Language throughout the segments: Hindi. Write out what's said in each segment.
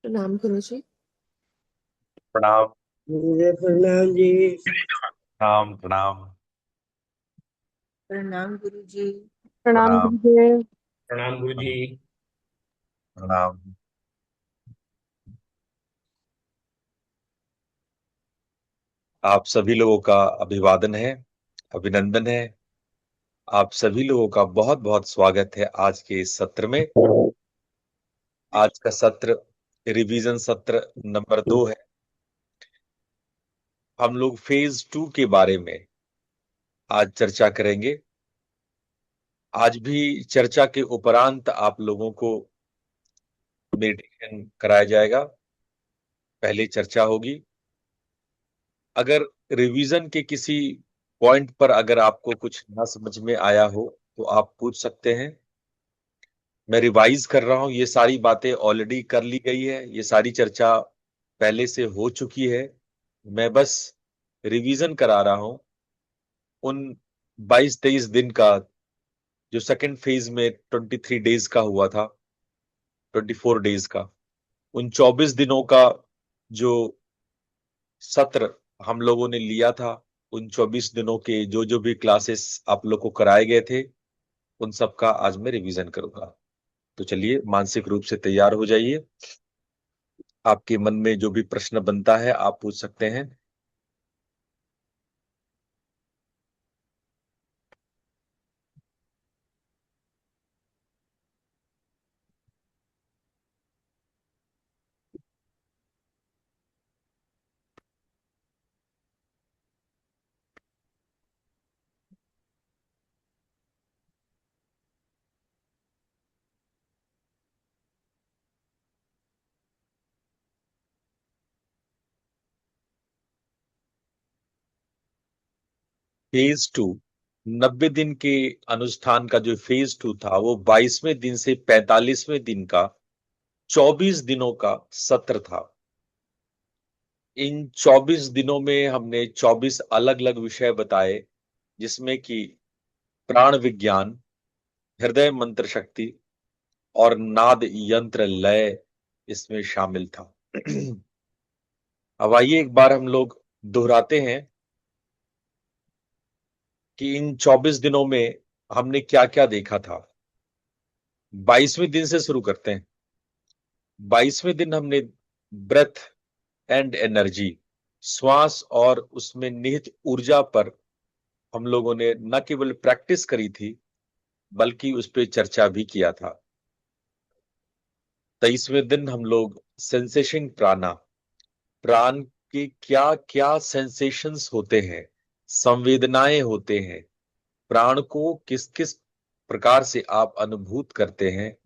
प्रणाम गुरु जी। प्रणाम। गुरुदेव प्रणाम जी। प्रणाम प्रणाम। प्रणाम गुरु जी। प्रणाम प्रणाम गुरुदेव। प्रणाम गुरु जी। प्रणाम। आप सभी लोगों का अभिवादन है, अभिनंदन है। आप सभी लोगों का बहुत बहुत स्वागत है आज के इस सत्र में। आज का सत्र रिवीजन सत्र नंबर 2 है। हम लोग फेज 2 के बारे में आज चर्चा करेंगे। आज भी चर्चा के उपरांत आप लोगों को मेडिटेशन कराया जाएगा। पहले चर्चा होगी। अगर रिवीजन के किसी पॉइंट पर अगर आपको कुछ ना समझ में आया हो तो आप पूछ सकते हैं। मैं रिवाइज कर रहा हूं, ये सारी बातें ऑलरेडी कर ली गई है, ये सारी चर्चा पहले से हो चुकी है। मैं बस रिवीजन करा रहा हूं उन 22-23 दिन का जो सेकंड फेज में 23 डेज का हुआ था, 24 डेज का, उन 24 दिनों का जो सत्र हम लोगों ने लिया था, उन 24 दिनों के जो जो भी क्लासेस आप लोग को कराए गए थे, उन सब का आज मैं रिवीजन करूंगा। तो चलिए मानसिक रूप से तैयार हो जाइए। आपके मन में जो भी प्रश्न बनता है आप पूछ सकते हैं। फेज 2, 90 दिन के अनुष्ठान का जो फेज 2 था वो 22वें दिन से 45वें दिन का 24 दिनों का सत्र था। इन 24 दिनों में हमने 24 अलग अलग विषय बताए, जिसमें कि प्राण विज्ञान, हृदय मंत्र शक्ति और नाद यंत्र लय इसमें शामिल था। अब आइए एक बार हम लोग दोहराते हैं कि इन 24 दिनों में हमने क्या क्या देखा था। 22वें दिन से शुरू करते हैं। 22वें दिन हमने ब्रेथ एंड एनर्जी, श्वास और उसमें निहित ऊर्जा पर हम लोगों ने न केवल प्रैक्टिस करी थी बल्कि उस पर चर्चा भी किया था। 23वें दिन हम लोग सेंसेशन प्राणा, प्राण के क्या क्या सेंसेशंस होते हैं, संवेदनाएं होते हैं, प्राण को किस किस प्रकार से आप अनुभूत करते हैं,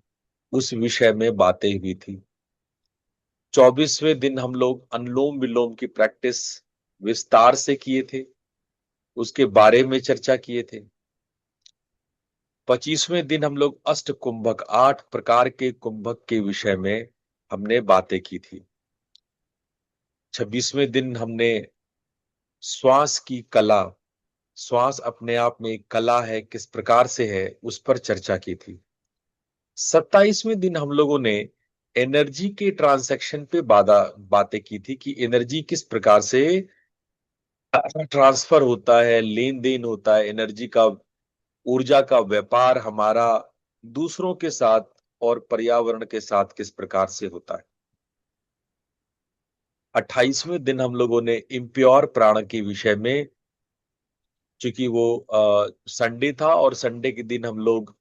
उस विषय में बातें हुई थी। 24वें दिन हम लोग अनुलोम विलोम की प्रैक्टिस विस्तार से किए थे, उसके बारे में चर्चा किए थे। 25वें दिन हम लोग अष्ट कुंभक, 8 प्रकार के कुंभक के विषय में हमने बातें की थी। 26वें दिन हमने श्वास की कला, श्वास अपने आप में एक कला है, किस प्रकार से है, उस पर चर्चा की थी। 27वें दिन हम लोगों ने एनर्जी के ट्रांसैक्शन पे बातें की थी कि एनर्जी किस प्रकार से ट्रांसफर होता है, लेन देन होता है एनर्जी का, ऊर्जा का व्यापार हमारा दूसरों के साथ और पर्यावरण के साथ किस प्रकार से होता है। 28वें दिन हम लोगों ने इम्प्योर प्राण के विषय में, क्योंकि वो संडे था और संडे के दिन हम लोग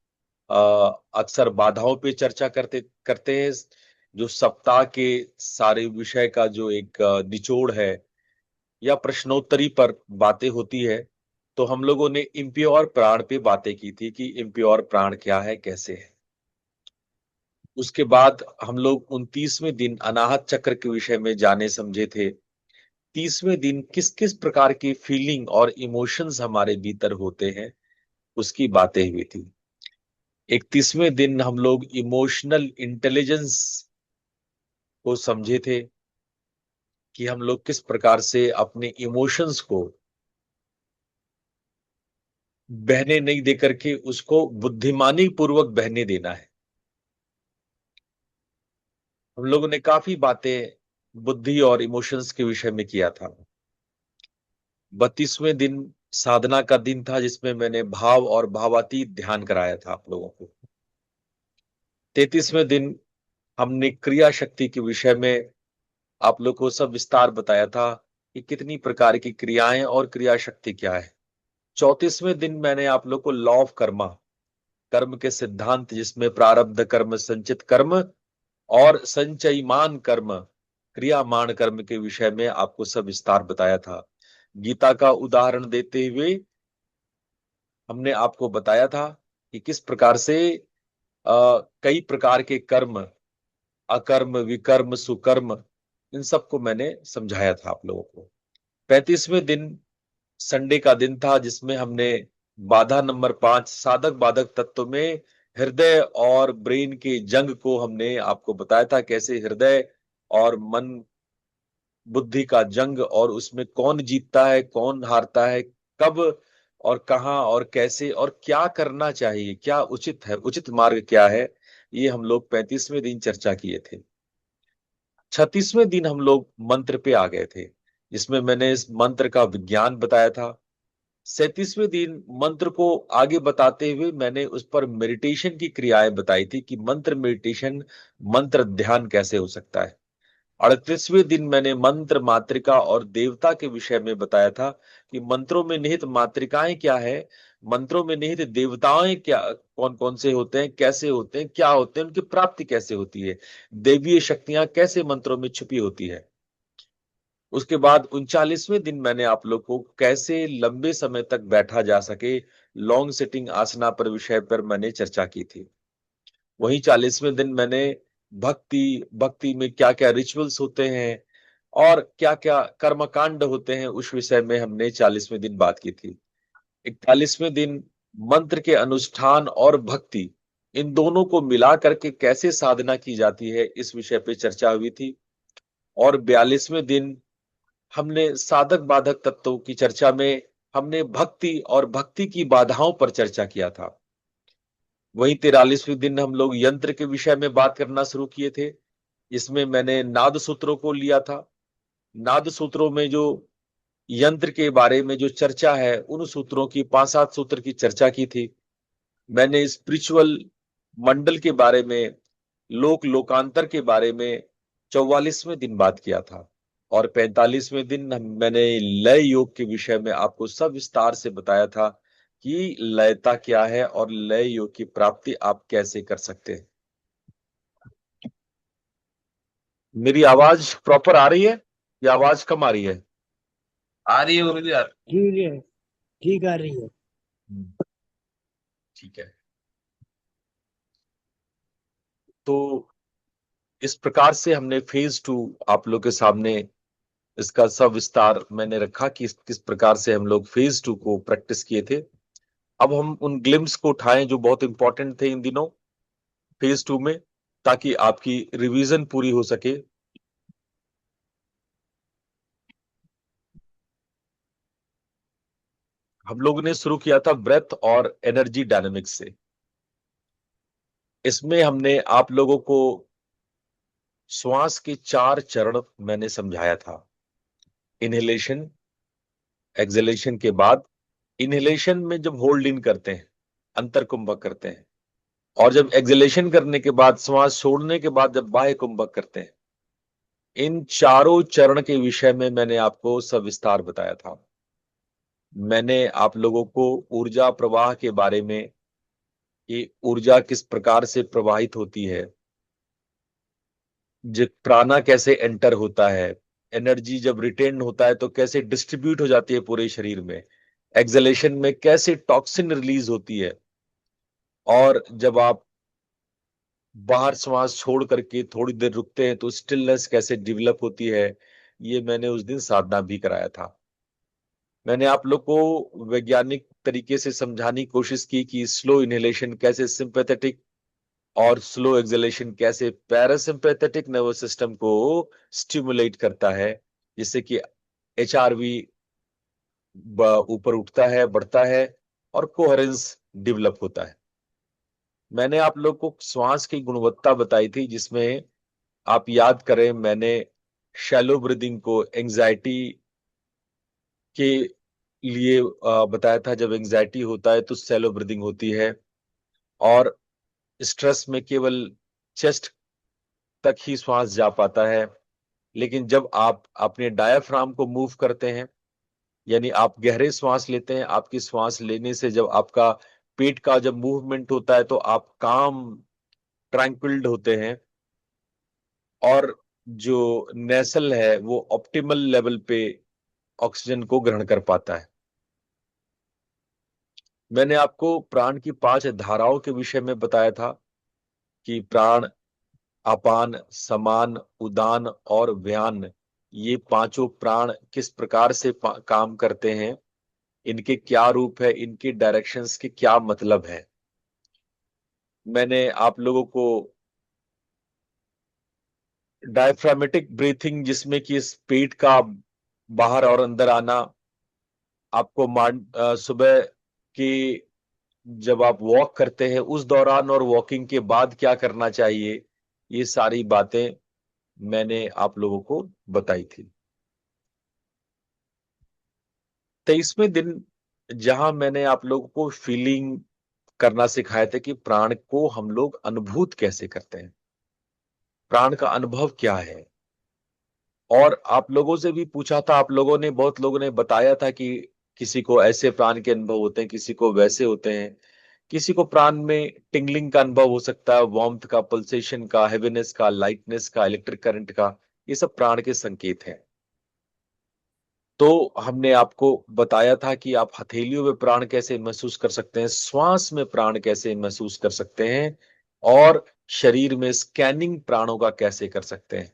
अक्सर बाधाओं पे चर्चा करते करते हैं। जो सप्ताह के सारे विषय का जो एक निचोड़ है या प्रश्नोत्तरी पर बातें होती है, तो हम लोगों ने इम्प्योर प्राण पे बातें की थी कि इम्प्योर प्राण क्या है, कैसे है। उसके बाद हम लोग 29वें दिन अनाहत चक्र के विषय में जाने समझे थे। 30वें दिन किस किस प्रकार की फीलिंग और इमोशंस हमारे भीतर होते हैं, उसकी बातें हुई थी। 31वें दिन हम लोग इमोशनल इंटेलिजेंस को समझे थे कि हम लोग किस प्रकार से अपने इमोशंस को बहने नहीं देकर के उसको बुद्धिमानी पूर्वक बहने देना है। हम लोगों ने काफी बातें बुद्धि और इमोशंस के विषय में किया था। 32वें दिन साधना का दिन था, जिसमें मैंने भाव और भावातीत ध्यान कराया था आप लोगों को। 33वें दिन हमने क्रिया शक्ति के विषय में आप लोग को सब विस्तार बताया था कि कितनी प्रकार की क्रियाएं और क्रिया शक्ति क्या है। 34वें दिन मैंने आप लोग को लॉ ऑफ कर्मा, कर्म के सिद्धांत, जिसमें प्रारब्ध कर्म, संचित कर्म और संचयमान कर्म, क्रियामान कर्म के विषय में आपको सब विस्तार बताया था। गीता का उदाहरण देते हुए हमने आपको बताया था कि किस प्रकार से कई प्रकार के कर्म, अकर्म, विकर्म, सुकर्म, इन सबको मैंने समझाया था आप लोगों को। 35वें दिन संडे का दिन था, जिसमें हमने बाधा नंबर 5, साधक बाधक तत्व में हृदय और ब्रेन के जंग को हमने आपको बताया था, कैसे हृदय और मन बुद्धि का जंग, और उसमें कौन जीतता है कौन हारता है, कब और कहां और कैसे और क्या करना चाहिए, क्या उचित है, उचित मार्ग क्या है, ये हम लोग 35वें दिन चर्चा किए थे। 36वें दिन हम लोग मंत्र पे आ गए थे, जिसमें मैंने इस मंत्र का विज्ञान बताया था। 37वें दिन मंत्र को आगे बताते हुए मैंने उस पर मेडिटेशन की क्रियाएं बताई थी कि मंत्र मेडिटेशन, मंत्र ध्यान कैसे हो सकता है। 38वें दिन मैंने मंत्र मातृका और देवता के विषय में बताया था कि मंत्रों में निहित मातृकाएं क्या है, मंत्रों में निहित देवताएं क्या, कौन कौन से होते हैं, कैसे होते हैं, क्या होते हैं, उनकी प्राप्ति कैसे होती है, देवीय शक्तियां कैसे मंत्रों में छुपी होती है। उसके बाद 39वें दिन मैंने आप लोग को कैसे लंबे समय तक बैठा जा सके, लॉन्ग सिटिंग आसना पर विषय पर मैंने चर्चा की थी। वहीं 40वें दिन मैंने भक्ति, भक्ति में क्या क्या रिचुअल्स होते हैं और क्या क्या कर्मकांड होते हैं, उस विषय में हमने 40वें दिन बात की थी। 41वें दिन मंत्र के अनुष्ठान और भक्ति, इन दोनों को मिला करके कैसे साधना की जाती है, इस विषय पे चर्चा हुई थी। और 42वें दिन हमने साधक बाधक तत्वों की चर्चा में हमने भक्ति और भक्ति की बाधाओं पर चर्चा किया था। वहीं 43वें दिन हम लोग यंत्र के विषय में बात करना शुरू किए थे, इसमें मैंने नाद सूत्रों को लिया था। नाद सूत्रों में जो यंत्र के बारे में जो चर्चा है, उन सूत्रों की 5-7 सूत्र की चर्चा की थी। मैंने स्पिरिचुअल मंडल के बारे में, लोक लोकांतर के बारे में 44वें दिन बात किया था। और 45वें दिन मैंने लय योग के विषय में आपको सब विस्तार से बताया था कि लयता क्या है और लय योग की प्राप्ति आप कैसे कर सकते हैं। मेरी आवाज प्रॉपर आ रही है या आवाज कम आ रही है? आ रही है गुरुजी, आ रही ठीक है, ठीक आ रही है। ठीक है। तो इस प्रकार से हमने फेज 2 आप लोग के सामने इसका सब विस्तार मैंने रखा कि किस प्रकार से हम लोग फेज 2 को प्रैक्टिस किए थे। अब हम उन ग्लिम्स को उठाएं जो बहुत इंपॉर्टेंट थे इन दिनों फेज 2 में, ताकि आपकी रिवीजन पूरी हो सके। हम लोगों ने शुरू किया था ब्रेथ और एनर्जी डायनेमिक्स से। इसमें हमने आप लोगों को श्वास के 4 चरण मैंने समझाया था। इनहेलेशन, एक्सहेलेशन के बाद, इनहेलेशन में जब होल्ड इन करते हैं, अंतर कुंभक करते हैं, और जब एक्सहेलेशन करने के बाद, श्वास छोड़ने के बाद जब बाह्य कुंभक करते हैं, इन चारों चरण के विषय में मैंने आपको सविस्तार बताया था। मैंने आप लोगों को ऊर्जा प्रवाह के बारे में, कि ऊर्जा किस प्रकार से प्रवाहित होती है, जब प्राणा कैसे एंटर होता है, एनर्जी जब रिटेन होता है तो कैसे डिस्ट्रीब्यूट हो जाती है पूरे शरीर में, एक्सहेलेशन में कैसे टॉक्सिन रिलीज होती है, और जब आप बाहर श्वास छोड़ करके थोड़ी देर रुकते हैं तो स्टिलनेस कैसे डेवलप होती है, ये मैंने उस दिन साधना भी कराया था। मैंने आप लोग को वैज्ञानिक तरीके से समझाने की कोशिश की कि स्लो इनहेलेशन कैसे सिंपैथेटिक और स्लो एक्सहेलेशन कैसे पैरासिम्पैथेटिक नर्वस सिस्टम को स्टिमुलेट करता है, जिससे कि एचआरवी ऊपर उठता है, बढ़ता है, और कोहेरेंस डेवलप होता है। मैंने आप लोग को श्वास की गुणवत्ता बताई थी, जिसमें आप याद करें, मैंने शैलो ब्रीदिंग को एंजाइटी के लिए बताया था। जब एंजाइटी होता है तो शैलो ब्रीदिंग होती है, और स्ट्रेस में केवल चेस्ट तक ही श्वास जा पाता है। लेकिन जब आप अपने डायाफ्राम को मूव करते हैं, यानी आप गहरे श्वास लेते हैं, आपकी श्वास लेने से जब आपका पेट का जब मूवमेंट होता है तो आप काम ट्रैंक्विल्ड होते हैं, और जो नेसल है वो ऑप्टिमल लेवल पे ऑक्सीजन को ग्रहण कर पाता है। मैंने आपको प्राण की 5 धाराओं के विषय में बताया था कि प्राण, अपान, समान, उदान और व्यान, ये पांचों प्राण किस प्रकार से काम करते हैं, इनके क्या रूप है, इनके डायरेक्शंस के क्या मतलब है। मैंने आप लोगों को डायफ्रामेटिक ब्रीथिंग, जिसमें कि इस पेट का बाहर और अंदर आना, आपको सुबह की जब आप वॉक करते हैं उस दौरान और वॉकिंग के बाद क्या करना चाहिए, ये सारी बातें मैंने आप लोगों को बताई थी। 23वें दिन जहां मैंने आप लोगों को फीलिंग करना सिखाया था कि प्राण को हम लोग अनुभूत कैसे करते हैं, प्राण का अनुभव क्या है। और आप लोगों से भी पूछा था, आप लोगों ने, बहुत लोगों ने बताया था कि किसी को ऐसे प्राण के अनुभव होते हैं, किसी को वैसे होते हैं, किसी को प्राण में टिंगलिंग का अनुभव हो सकता है, वार्मथ का, पल्सेशन का, हेवीनेस का, लाइटनेस का, इलेक्ट्रिक करंट का। ये सब प्राण के संकेत हैं। तो हमने आपको बताया था कि आप हथेलियों में प्राण कैसे महसूस कर सकते हैं, श्वास में प्राण कैसे महसूस कर सकते हैं, और शरीर में स्कैनिंग प्राणों का कैसे कर सकते हैं।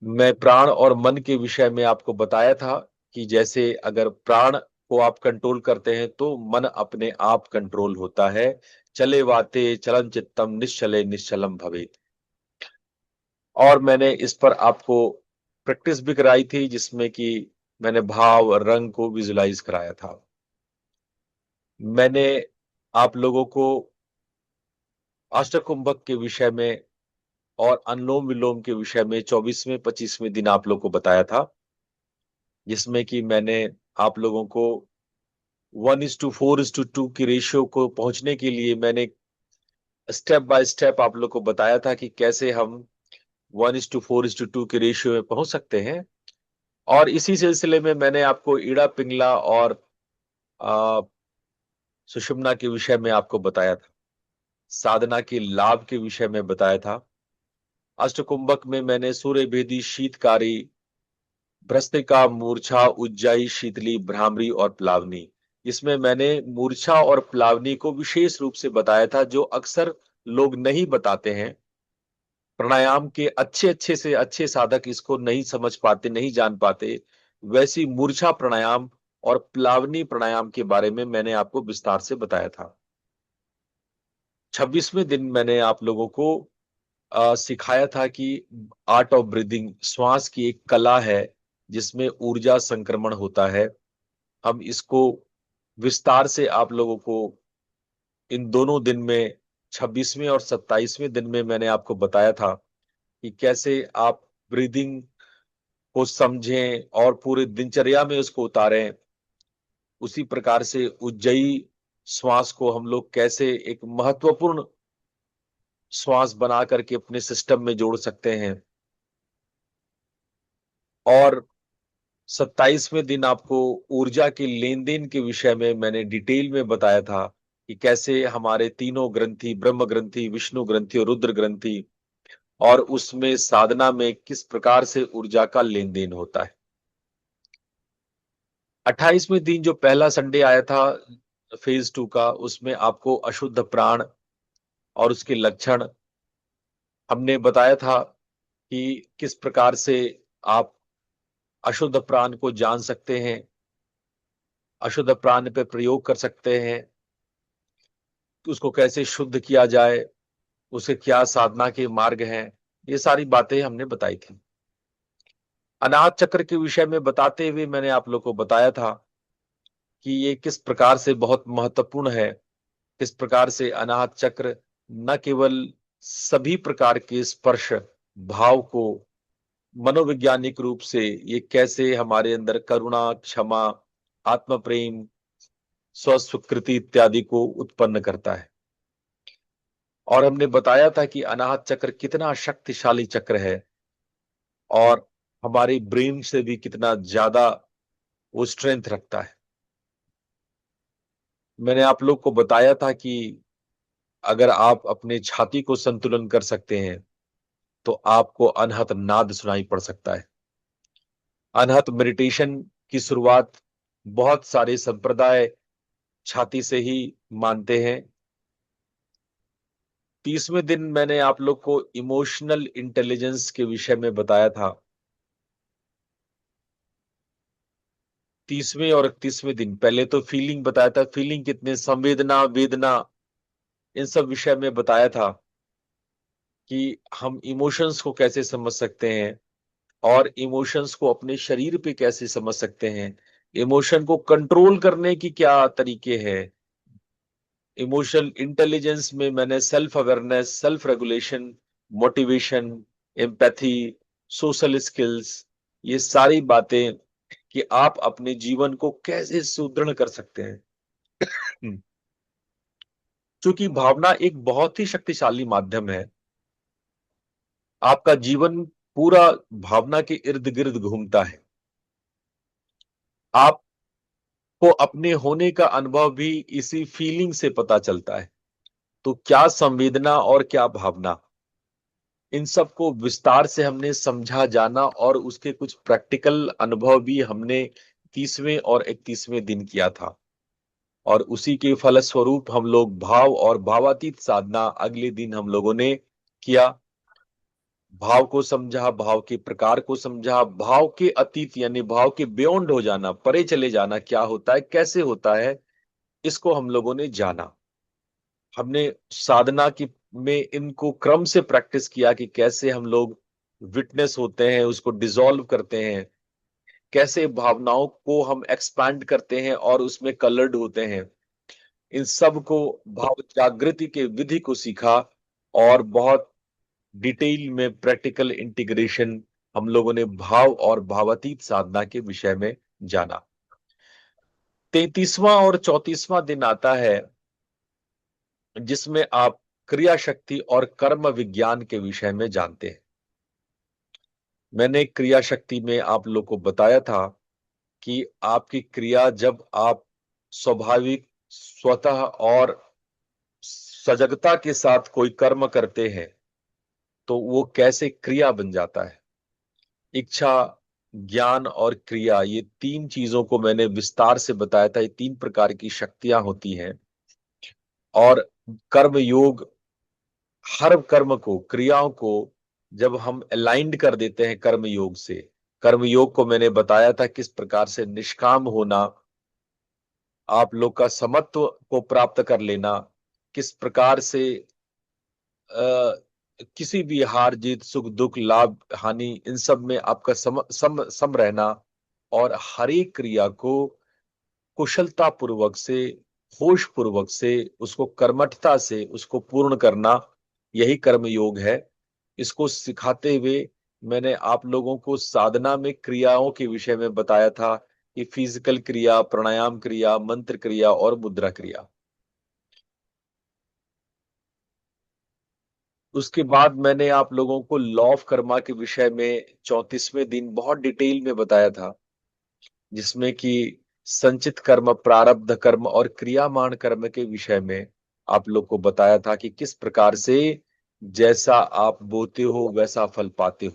मैं प्राण और मन के विषय में आपको बताया था कि जैसे अगर प्राण को आप कंट्रोल करते हैं तो मन अपने आप कंट्रोल होता है। चले वाते चलन चित्तम निश्चले निश्चलम भवेत्। और मैंने इस पर आपको प्रैक्टिस भी कराई थी, जिसमें कि मैंने भाव और रंग को विजुलाइज कराया था। मैंने आप लोगों को अष्टकुंभक के विषय में और अनुलोम विलोम के विषय में 24वें 25वें दिन आप लोग को बताया था, जिसमें कि मैंने आप लोगों को 1:4:2 की रेशियो को पहुंचने के लिए मैंने स्टेप बाय स्टेप आप लोग को बताया था कि कैसे हम 1:4:2 के रेशियो में पहुंच सकते हैं। और इसी सिलसिले में मैंने आपको ईड़ा पिंगला और आ, सुषुम्ना के विषय में आपको बताया था, साधना के लाभ के विषय में बताया था। अष्टकुंभक में मैंने सूर्य भेदी, शीतकारी, भ्रस्तिका, मूर्छा, उज्जाई, शीतली, भ्रामरी और प्लावनी, इसमें मैंने मूर्छा और प्लावनी को विशेष रूप से बताया था, जो अक्सर लोग नहीं बताते हैं। प्राणायाम के अच्छे अच्छे से अच्छे साधक इसको नहीं समझ पाते, नहीं जान पाते। वैसी मूर्छा प्राणायाम और प्लावनी प्राणायाम के बारे में मैंने आपको विस्तार से बताया था। 26वें दिन मैंने आप लोगों को सिखाया था कि आर्ट ऑफ ब्रीदिंग, श्वास की एक कला है जिसमें ऊर्जा संक्रमण होता है। हम इसको विस्तार से आप लोगों को इन दोनों दिन में, 26वें और 27वें दिन में, मैंने आपको बताया था कि कैसे आप ब्रीदिंग को समझें और पूरे दिनचर्या में उसको उतारें। उसी प्रकार से उज्जयी श्वास को हम लोग कैसे एक महत्वपूर्ण श्वास बना करके अपने सिस्टम में जोड़ सकते हैं। और 27वें दिन आपको ऊर्जा के लेन देन के विषय में मैंने डिटेल में बताया था कि कैसे हमारे तीनों ग्रंथि, ब्रह्म ग्रंथि, विष्णु ग्रंथि और रुद्र ग्रंथि, और उसमें साधना में किस प्रकार से ऊर्जा का लेन देन होता है। 28वें दिन जो पहला संडे आया था फेज 2 का, उसमें आपको अशुद्ध प्राण और उसके लक्षण हमने बताया था कि किस प्रकार से आप अशुद्ध प्राण को जान सकते हैं, अशुद्ध प्राण पे प्रयोग कर सकते हैं, उसको कैसे शुद्ध किया जाए, उसे क्या साधना के मार्ग हैं, ये सारी बातें हमने बताई थी। अनाहत चक्र के विषय में बताते हुए मैंने आप लोग को बताया था कि ये किस प्रकार से बहुत महत्वपूर्ण है, किस प्रकार से अनाहत चक्र न केवल सभी प्रकार के स्पर्श भाव को मनोवैज्ञानिक रूप से ये कैसे हमारे अंदर करुणा, क्षमा, आत्म प्रेम, स्वस्वीकृति इत्यादि को उत्पन्न करता है। और हमने बताया था कि अनाहत चक्र कितना शक्तिशाली चक्र है और हमारे ब्रेन से भी कितना ज्यादा वो स्ट्रेंथ रखता है। मैंने आप लोग को बताया था कि अगर आप अपने छाती को संतुलन कर सकते हैं तो आपको अनहत नाद सुनाई पड़ सकता है। अनहत मेडिटेशन की शुरुआत बहुत सारे संप्रदाय छाती से ही मानते हैं। 30वें दिन मैंने आप लोग को इमोशनल इंटेलिजेंस के विषय में बताया था। 30वें और 31वें दिन पहले तो फीलिंग बताया था, फीलिंग कितने, संवेदना, वेदना, इन सब विषय में बताया था कि हम इमोशंस को कैसे समझ सकते हैं और इमोशंस को अपने शरीर पे कैसे समझ सकते हैं, इमोशन को कंट्रोल करने की क्या तरीके हैं। इमोशनल इंटेलिजेंस में मैंने self awareness, self regulation, motivation, empathy, social skills, ये सारी बातें कि आप अपने जीवन को कैसे सुदृढ़ कर सकते हैं। क्योंकि भावना एक बहुत ही शक्तिशाली माध्यम है। आपका जीवन पूरा भावना के इर्द गिर्द घूमता है। आपको अपने होने का अनुभव भी इसी फीलिंग से पता चलता है। तो क्या संवेदना और क्या भावना, इन सब को विस्तार से हमने समझा जाना और उसके कुछ प्रैक्टिकल अनुभव भी हमने 30वें और 31वें दिन किया था। और उसी के फलस्वरूप हम लोग भाव और भावातीत साधना अगले दिन हम लोगों ने किया। भाव को समझा, भाव के प्रकार को समझा, भाव के अतीत यानी भाव के बियॉन्ड हो जाना, परे चले जाना क्या होता है, कैसे होता है, इसको हम लोगों ने जाना। हमने साधना की में इनको क्रम से प्रैक्टिस किया कि कैसे हम लोग विटनेस होते हैं, उसको डिसॉल्व करते हैं, कैसे भावनाओं को हम एक्सपैंड करते हैं और उसमें कलर्ड होते हैं। इन सब को भाव जागृति के विधि को सीखा और बहुत डिटेल में प्रैक्टिकल इंटीग्रेशन हम लोगों ने भाव और भावातीत साधना के विषय में जाना। 33वां और 34वां दिन आता है जिसमें आप क्रिया शक्ति और कर्म विज्ञान के विषय में जानते हैं। मैंने क्रिया शक्ति में आप लोग को बताया था कि आपकी क्रिया जब आप स्वाभाविक, स्वतः और सजगता के साथ कोई कर्म करते हैं तो वो कैसे क्रिया बन जाता है। इच्छा, ज्ञान और क्रिया, ये तीन चीजों को मैंने विस्तार से बताया था। ये तीन प्रकार की शक्तियां होती हैं और कर्म योग, हर कर्म को, क्रियाओं को जब हम अलाइंड कर देते हैं कर्म योग से, कर्म योग को मैंने बताया था किस प्रकार से निष्काम होना, आप लोग का समत्व को प्राप्त कर लेना, किस प्रकार से किसी भी हार जीत, सुख दुख, लाभ हानि, इन सब में आपका सम रहना और हर एक क्रिया को कुशलता पूर्वक से, होश पूर्वक से, उसको कर्मठता से उसको पूर्ण करना, यही कर्म योग है। इसको सिखाते हुए मैंने आप लोगों को साधना में क्रियाओं के विषय में बताया था कि फिजिकल क्रिया, प्राणायाम क्रिया, मंत्र क्रिया और मुद्रा क्रिया। उसके बाद मैंने आप लोगों को लॉ ऑफ कर्मा के विषय में 34वें दिन बहुत डिटेल में बताया था, जिसमें कि संचित कर्म, प्रारब्ध कर्म और क्रियामान कर्म के विषय में आप लोग को बताया था कि किस प्रकार से जैसा आप बोते हो वैसा फल पाते हो।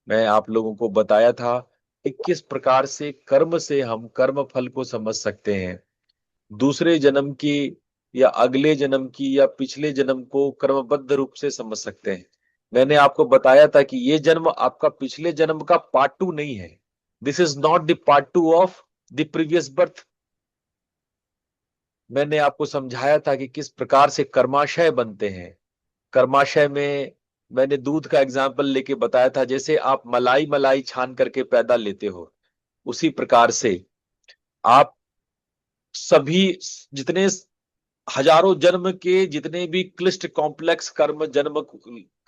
मैं आप लोगों को बताया था कि किस प्रकार से कर्म से हम कर्म फल को समझ सकते हैं, दूसरे जन्म की या अगले जन्म की या पिछले जन्म को कर्मबद्ध रूप से समझ सकते हैं। मैंने आपको बताया था कि ये जन्म आपका पिछले जन्म का पार्ट 2 नहीं है। This is not the part 2 of the previous birth. मैंने आपको समझाया था कि किस प्रकार से कर्माशय बनते हैं। कर्माशय में मैंने दूध का एग्जाम्पल लेके बताया था, जैसे आप मलाई मलाई छान करके पैदा लेते हो, उसी प्रकार से आप सभी जितने हजारों जन्म के जितने भी क्लिष्ट कॉम्प्लेक्स कर्म जन्म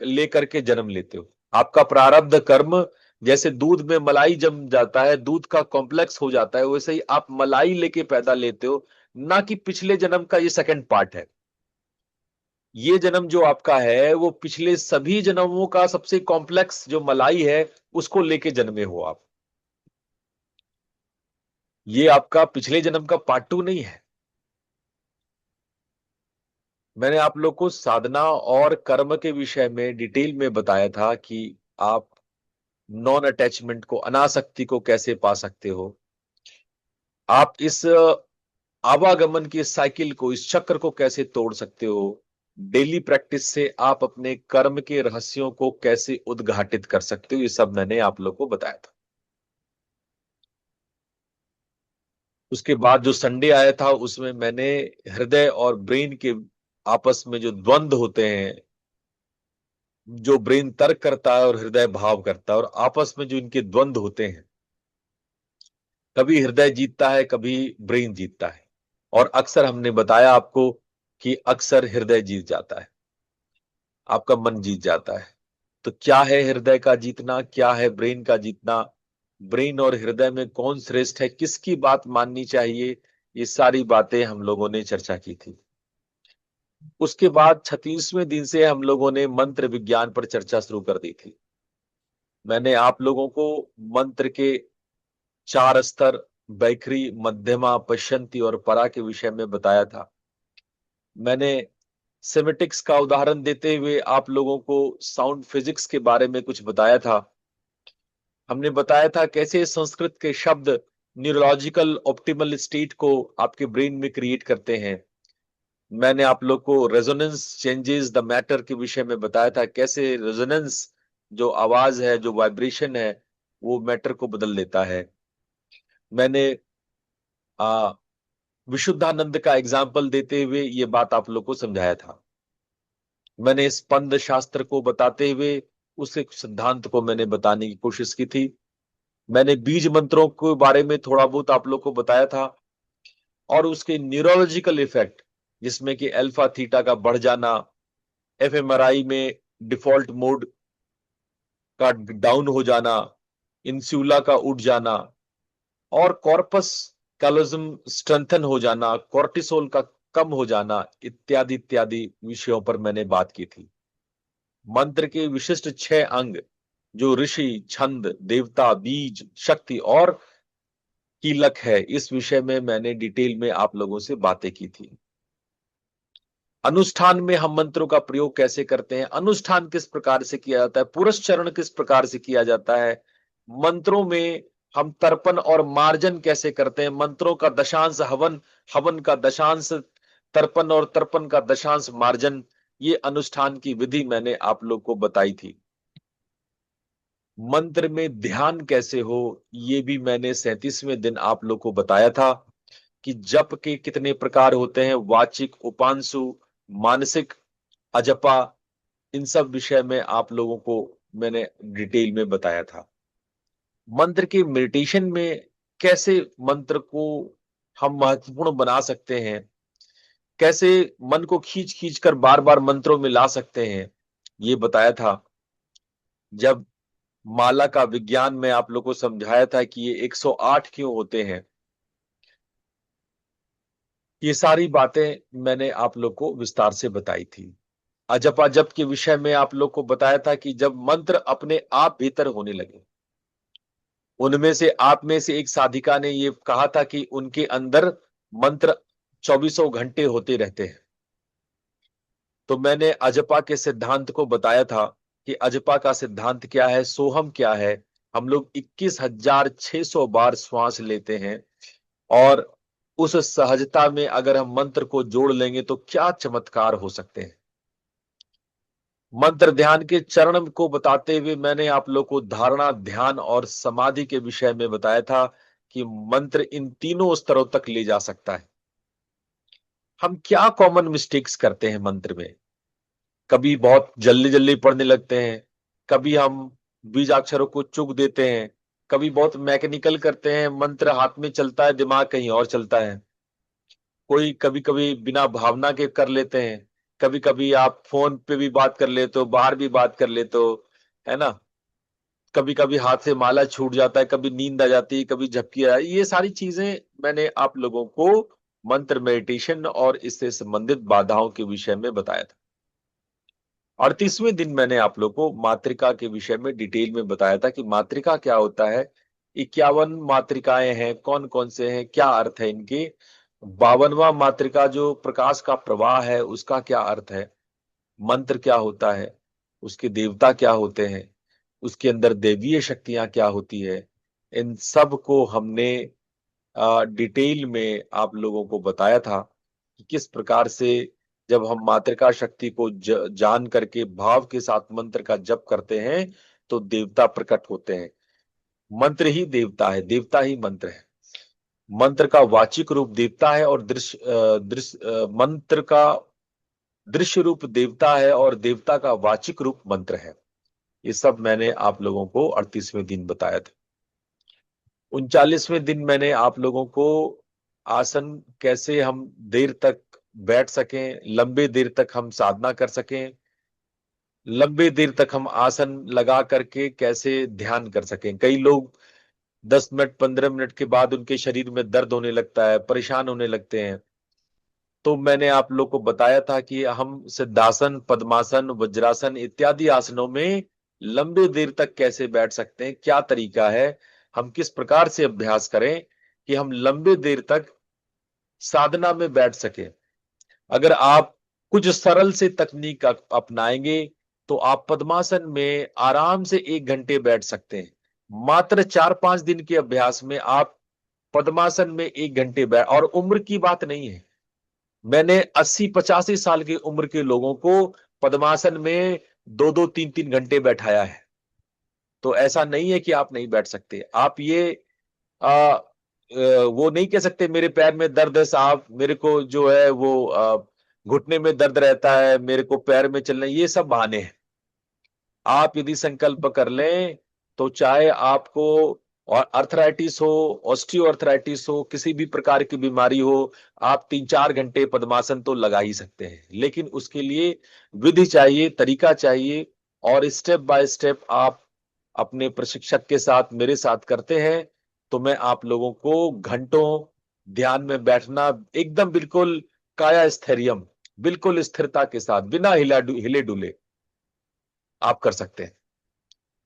लेकर के जन्म लेते हो। आपका प्रारब्ध कर्म जैसे दूध में मलाई जम जाता है, दूध का कॉम्प्लेक्स हो जाता है, वैसे ही आप मलाई लेके पैदा लेते हो, ना कि पिछले जन्म का ये सेकंड पार्ट है। ये जन्म जो आपका है वो पिछले सभी जन्मों का सबसे कॉम्प्लेक्स जो मलाई है उसको लेके जन्मे हो आप। ये आपका पिछले जन्म का पार्ट टू नहीं है। मैंने आप लोग को साधना और कर्म के विषय में डिटेल में बताया था कि आप नॉन अटैचमेंट को, अनासक्ति को कैसे पा सकते हो। आप इस आवागमन की साइकिल को, इस चक्र को कैसे तोड़ सकते हो। डेली प्रैक्टिस से आप अपने कर्म के रहस्यों को कैसे उद्घाटित कर सकते हो, ये सब मैंने आप लोग को बताया था। उसके बाद जो संडे आया था उसमें मैंने हृदय और ब्रेन के आपस में जो द्वंद्व होते हैं, जो ब्रेन तर्क करता है और हृदय भाव करता है, और आपस में जो इनके द्वंद्व होते हैं, कभी हृदय जीतता है, कभी ब्रेन जीतता है। और अक्सर हमने बताया आपको कि अक्सर हृदय जीत जाता है, आपका मन जीत जाता है। तो क्या है हृदय का जीतना, क्या है ब्रेन का जीतना, ब्रेन और हृदय में कौन श्रेष्ठ है, किसकी बात माननी चाहिए, ये सारी बातें हम लोगों ने चर्चा की थी। उसके बाद 36वें दिन से हम लोगों ने मंत्र विज्ञान पर चर्चा शुरू कर दी थी। मैंने आप लोगों को मंत्र के 4 स्तर, बैखरी, मध्यमा, पश्यंती और परा के विषय में बताया था। मैंने सेमेटिक्स का उदाहरण देते हुए आप लोगों को साउंड फिजिक्स के बारे में कुछ बताया था। हमने बताया था कैसे संस्कृत के शब्द न्यूरोलॉजिकल ऑप्टिमल स्टेट को आपके ब्रेन में क्रिएट करते हैं। मैंने आप लोग को रेजोनेंस चेंजेस द मैटर के विषय में बताया था, कैसे रेजोनेंस जो आवाज है, जो वाइब्रेशन है, वो मैटर को बदल देता है। मैंने विशुद्धानंद का एग्जाम्पल देते हुए ये बात आप लोग को समझाया था। मैंने स्पंद शास्त्र को बताते हुए उस एक सिद्धांत को मैंने बताने की कोशिश की थी। मैंने बीज मंत्रों के बारे में थोड़ा बहुत आप लोग को बताया था, और उसके न्यूरोलॉजिकल इफेक्ट, जिसमें कि अल्फा थीटा का बढ़ जाना, एफएमआरआई में डिफॉल्ट मोड का डाउन हो जाना, इंसुला का उठ जाना, और कॉर्पस कैलोजम स्ट्रेंथन हो जाना, कॉर्टिसोल का कम हो जाना, इत्यादि इत्यादि विषयों पर मैंने बात की थी। मंत्र के विशिष्ट 6 अंग, जो ऋषि, छंद, देवता, बीज, शक्ति और कीलक है, इस विषय में मैंने डिटेल में आप लोगों से बातें की थी। अनुष्ठान में हम मंत्रों का प्रयोग कैसे करते हैं, अनुष्ठान किस प्रकार से किया जाता है, पुरस्चरण किस प्रकार से किया जाता है, मंत्रों में हम तर्पण और मार्जन कैसे करते हैं, मंत्रों का दशांश हवन, हवन का दशांश तर्पण और तर्पण का दशांश मार्जन, ये अनुष्ठान की विधि मैंने आप लोग को बताई थी। मंत्र में ध्यान कैसे हो, ये भी मैंने 37वें दिन आप लोग को बताया था कि जप के कितने प्रकार होते हैं, वाचिक, उपांशु, मानसिक, अजपा, इन सब विषय में आप लोगों को मैंने डिटेल में बताया था। मंत्र के मेडिटेशन में कैसे मंत्र को हम महत्वपूर्ण बना सकते हैं, कैसे मन को खींच खींच कर बार बार मंत्रों में ला सकते हैं, ये बताया था। जब माला का विज्ञान में आप लोगों को समझाया था कि ये 108 क्यों होते हैं, ये सारी बातें मैंने आप लोग को विस्तार से बताई थी। अजपा जप के विषय में आप लोग को बताया था कि जब मंत्र अपने आप भीतर होने लगे, उनमें से आप में से एक साधिका ने ये कहा था कि उनके अंदर मंत्र 24 घंटे होते रहते हैं। तो मैंने अजपा के सिद्धांत को बताया था कि अजपा का सिद्धांत क्या है, सोहम क्या है। हम लोग 21,600 बार श्वास लेते हैं, और उस सहजता में अगर हम मंत्र को जोड़ लेंगे तो क्या चमत्कार हो सकते हैं। मंत्र ध्यान के चरण को बताते हुए मैंने आप लोग को धारणा, ध्यान और समाधि के विषय में बताया था कि मंत्र इन तीनों स्तरों तक ले जा सकता है। हम क्या कॉमन मिस्टेक्स करते हैं मंत्र में, कभी बहुत जल्दी जल्दी पढ़ने लगते हैं, कभी हम बीजाक्षरों को चूक देते हैं, कभी बहुत मैकेनिकल करते हैं, मंत्र हाथ में चलता है, दिमाग कहीं और चलता है। कोई कभी कभी बिना भावना के कर लेते हैं, कभी कभी आप फोन पे भी बात कर लेते हो, बाहर भी बात कर लेते हो, है ना। कभी कभी हाथ से माला छूट जाता है, कभी नींद आ जाती है, कभी झपकी आ ये सारी चीजें मैंने आप लोगों को मंत्र मेडिटेशन और इससे संबंधित बाधाओं के विषय में बताया था। 38वें दिन मैंने आप लोगों को मातृका के विषय में डिटेल में बताया था कि मातृका क्या होता है, 51 मातृकाएं हैं, कौन कौन से हैं, क्या अर्थ है इनके। 52वां मातृका जो प्रकाश का प्रवाह है उसका क्या अर्थ है, मंत्र क्या होता है, उसके देवता क्या होते हैं, उसके अंदर दैवीय शक्तियां क्या होती है, इन सब को हमने डिटेल में आप लोगों को बताया था कि किस प्रकार से जब हम मातृका शक्ति को जान करके भाव के साथ मंत्र का जप करते हैं तो देवता प्रकट होते हैं। मंत्र ही देवता है, देवता ही मंत्र है। मंत्र का वाचिक रूप देवता है और मंत्र का दृश्य रूप देवता है और देवता का वाचिक रूप मंत्र है। ये सब मैंने आप लोगों को 38वें दिन बताया था। 39वें दिन मैंने आप लोगों को आसन कैसे हम देर तक बैठ सकें, लंबे देर तक हम साधना कर सकें, लंबे देर तक हम आसन लगा करके कैसे ध्यान कर सकें। कई लोग 10 मिनट 15 मिनट के बाद उनके शरीर में दर्द होने लगता है, परेशान होने लगते हैं। तो मैंने आप लोग को बताया था कि हम सिद्धासन, पद्मासन, वज्रासन इत्यादि आसनों में लंबे देर तक कैसे बैठ सकते हैं, क्या तरीका है, हम किस प्रकार से अभ्यास करें कि हम लंबे देर तक साधना में बैठ सके। अगर आप कुछ सरल से तकनीक अपनाएंगे तो आप पद्मासन में आराम से 1 घंटे बैठ सकते हैं। मात्र 4-5 दिन के अभ्यास में आप पद्मासन में 1 घंटे बैठ, और उम्र की बात नहीं है। मैंने 80-85 साल की उम्र के लोगों को पद्मासन में 2-2 3-3 घंटे बैठाया है। तो ऐसा नहीं है कि आप नहीं बैठ सकते। आप ये वो नहीं कह सकते मेरे पैर में दर्द है साहब, मेरे को जो है वो घुटने में दर्द रहता है, मेरे को पैर में चलना, ये सब बहाने हैं। आप यदि संकल्प कर लें तो चाहे आपको और अर्थराइटिस हो, ऑस्टियो अर्थराइटिस हो, किसी भी प्रकार की बीमारी हो, आप 3-4 घंटे पद्मासन तो लगा ही सकते हैं। लेकिन उसके लिए विधि चाहिए, तरीका चाहिए, और स्टेप बाय स्टेप आप अपने प्रशिक्षक के साथ मेरे साथ करते हैं तो मैं आप लोगों को घंटों ध्यान में बैठना एकदम बिल्कुल काया स्थैर्यम, बिल्कुल स्थिरता के साथ बिना हिले डुले आप कर सकते हैं।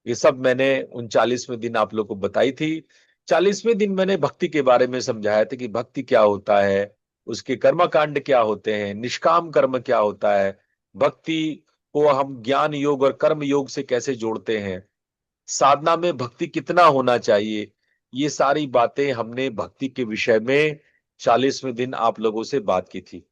ये सब मैंने 39वें दिन आप लोग को बताई थी। 40वें दिन मैंने भक्ति के बारे में समझाया था कि भक्ति क्या होता है, उसके कर्मकांड क्या होते हैं, निष्काम कर्म क्या होता है, भक्ति को हम ज्ञान योग और कर्म योग से कैसे जोड़ते हैं, साधना में भक्ति कितना होना चाहिए। ये सारी बातें हमने भक्ति के विषय में 40वें दिन आप लोगों से बात की थी।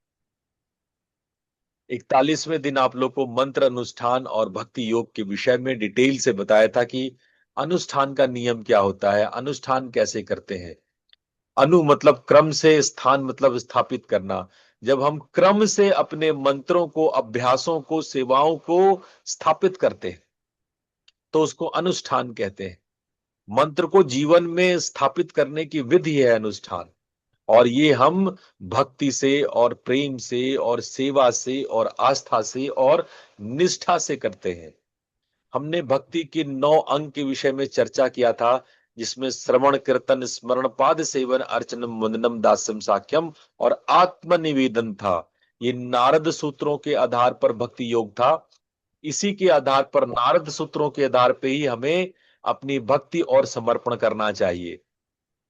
41वें दिन आप लोग को मंत्र अनुष्ठान और भक्ति योग के विषय में डिटेल से बताया था कि अनुष्ठान का नियम क्या होता है, अनुष्ठान कैसे करते हैं। अनु मतलब क्रम से, स्थान मतलब स्थापित करना। जब हम क्रम से अपने मंत्रों को, अभ्यासों को, सेवाओं को स्थापित करते हैं तो उसको अनुष्ठान कहते हैं। मंत्र को जीवन में स्थापित करने की विधि है अनुष्ठान, और ये हम भक्ति से और प्रेम से और सेवा से और आस्था से और निष्ठा से करते हैं। हमने भक्ति के 9 अंग के विषय में चर्चा किया था, जिसमें श्रवण, कीर्तन, स्मरण, पाद सेवन, अर्चनम, वंदनम, दास्यम, साख्यम और आत्मनिवेदन था। ये नारद सूत्रों के आधार पर भक्ति योग था। इसी के आधार पर, नारद सूत्रों के आधार पर ही हमें अपनी भक्ति और समर्पण करना चाहिए।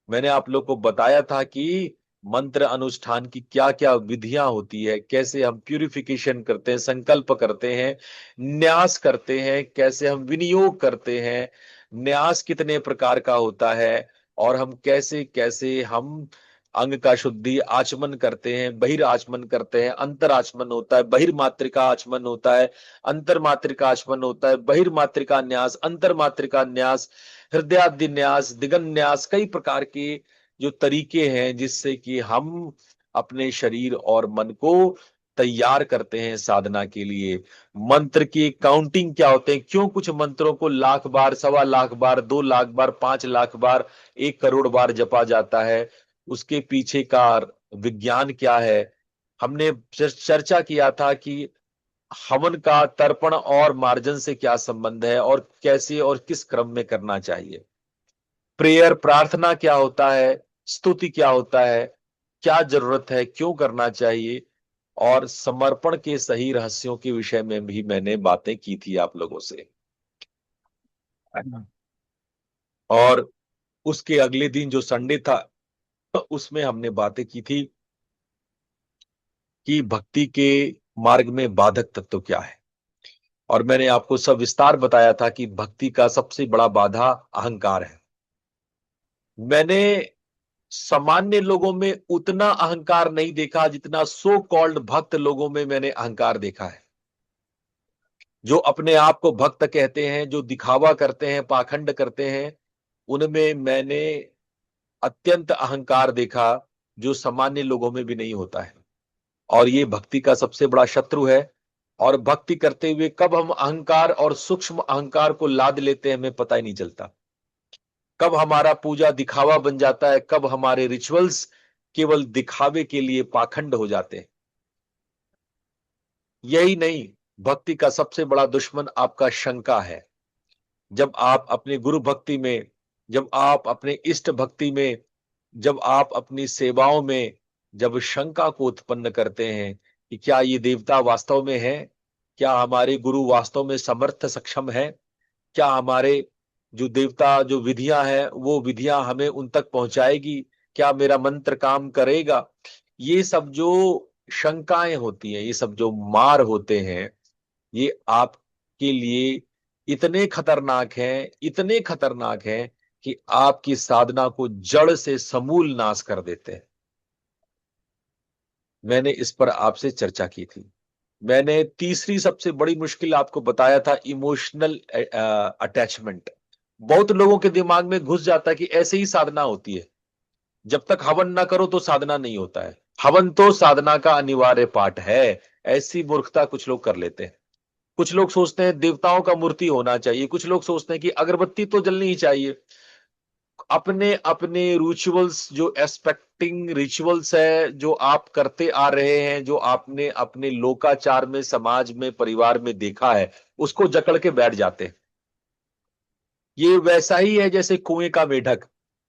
मैंने आप लोग को बताया था कि मंत्र अनुष्ठान की क्या क्या विधियां होती है, कैसे हम प्यूरिफिकेशन करते हैं, संकल्प करते हैं, न्यास करते हैं, कैसे हम विनियोग करते हैं, न्यास कितने प्रकार का होता है, और हम कैसे कैसे हम अंग का शुद्धि आचमन करते हैं, बहिराचमन करते हैं, अंतर आचमन होता है, बहिर्मात्रिका आचमन होता है, अंतर मात्रिका आचमन होता है, बहिर्मात्रिका न्यास, अंतर मात्रिका न्यास, हृदयादि न्यास, दिगन न्यास, कई प्रकार के जो तरीके हैं जिससे कि हम अपने शरीर और मन को तैयार करते हैं साधना के लिए। मंत्र की काउंटिंग क्या होते हैं, क्यों कुछ मंत्रों को 1,00,000 बार, 1.25 लाख बार, 2 लाख बार, 5 लाख बार, 1 करोड़ बार जपा जाता है, उसके पीछे का विज्ञान क्या है। हमने चर्चा किया था कि हवन का तर्पण और मार्जन से क्या संबंध है और कैसे और किस क्रम में करना चाहिए। प्रेयर प्रार्थना क्या होता है, स्तुति क्या होता है, क्या जरूरत है, क्यों करना चाहिए, और समर्पण के सही रहस्यों के विषय में भी मैंने बातें की थी आप लोगों से। और उसके अगले दिन जो संडे था उसमें हमने बातें की थी कि भक्ति के मार्ग में बाधक तत्व क्या है। और मैंने आपको सब विस्तार बताया था कि भक्ति का सबसे बड़ा बाधा अहंकार है। मैंने सामान्य लोगों में उतना अहंकार नहीं देखा जितना सो कॉल्ड भक्त लोगों में मैंने अहंकार देखा है। जो अपने आप को भक्त कहते हैं, जो दिखावा करते हैं, पाखंड करते हैं, उनमें मैंने अत्यंत अहंकार देखा जो सामान्य लोगों में भी नहीं होता है। और ये भक्ति का सबसे बड़ा शत्रु है। और भक्ति करते हुए कब हम अहंकार और सूक्ष्म अहंकार को लाद लेते हैं हमें पता ही नहीं चलता। कब हमारा पूजा दिखावा बन जाता है, कब हमारे रिचुअल्स केवल दिखावे के लिए पाखंड हो जाते हैं। यही नहीं, भक्ति का सबसे बड़ा दुश्मन आपका शंका है। जब आप अपने गुरु भक्ति में, जब आप अपने इष्ट भक्ति में, जब आप अपनी सेवाओं में जब शंका को उत्पन्न करते हैं कि क्या ये देवता वास्तव में है, क्या हमारे गुरु वास्तव में समर्थ सक्षम है, क्या हमारे जो देवता जो विधियां हैं वो विधियां हमें उन तक पहुंचाएगी, क्या मेरा मंत्र काम करेगा, ये सब जो शंकाएं होती हैं, ये सब जो मार होते हैं, ये आपके लिए इतने खतरनाक हैं, इतने खतरनाक हैं कि आपकी साधना को जड़ से समूल नाश कर देते हैं। मैंने इस पर आपसे चर्चा की थी। मैंने तीसरी सबसे बड़ी मुश्किल आपको बताया था, इमोशनल अटैचमेंट। बहुत लोगों के दिमाग में घुस जाता है कि ऐसे ही साधना होती है, जब तक हवन ना करो तो साधना नहीं होता है, हवन तो साधना का अनिवार्य पार्ट है। ऐसी मूर्खता कुछ लोग कर लेते हैं। कुछ लोग सोचते हैं देवताओं का मूर्ति होना चाहिए, कुछ लोग सोचते हैं कि अगरबत्ती तो जलनी ही चाहिए। अपने अपने रिचुअल्स, जो एस्पेक्टिंग रिचुअल्स है, जो आप करते आ रहे हैं, जो आपने अपने लोकाचार में, समाज में, परिवार में देखा है, उसको जकड़ के बैठ जाते हैं। ये वैसा ही है जैसे कुएं का मेढक,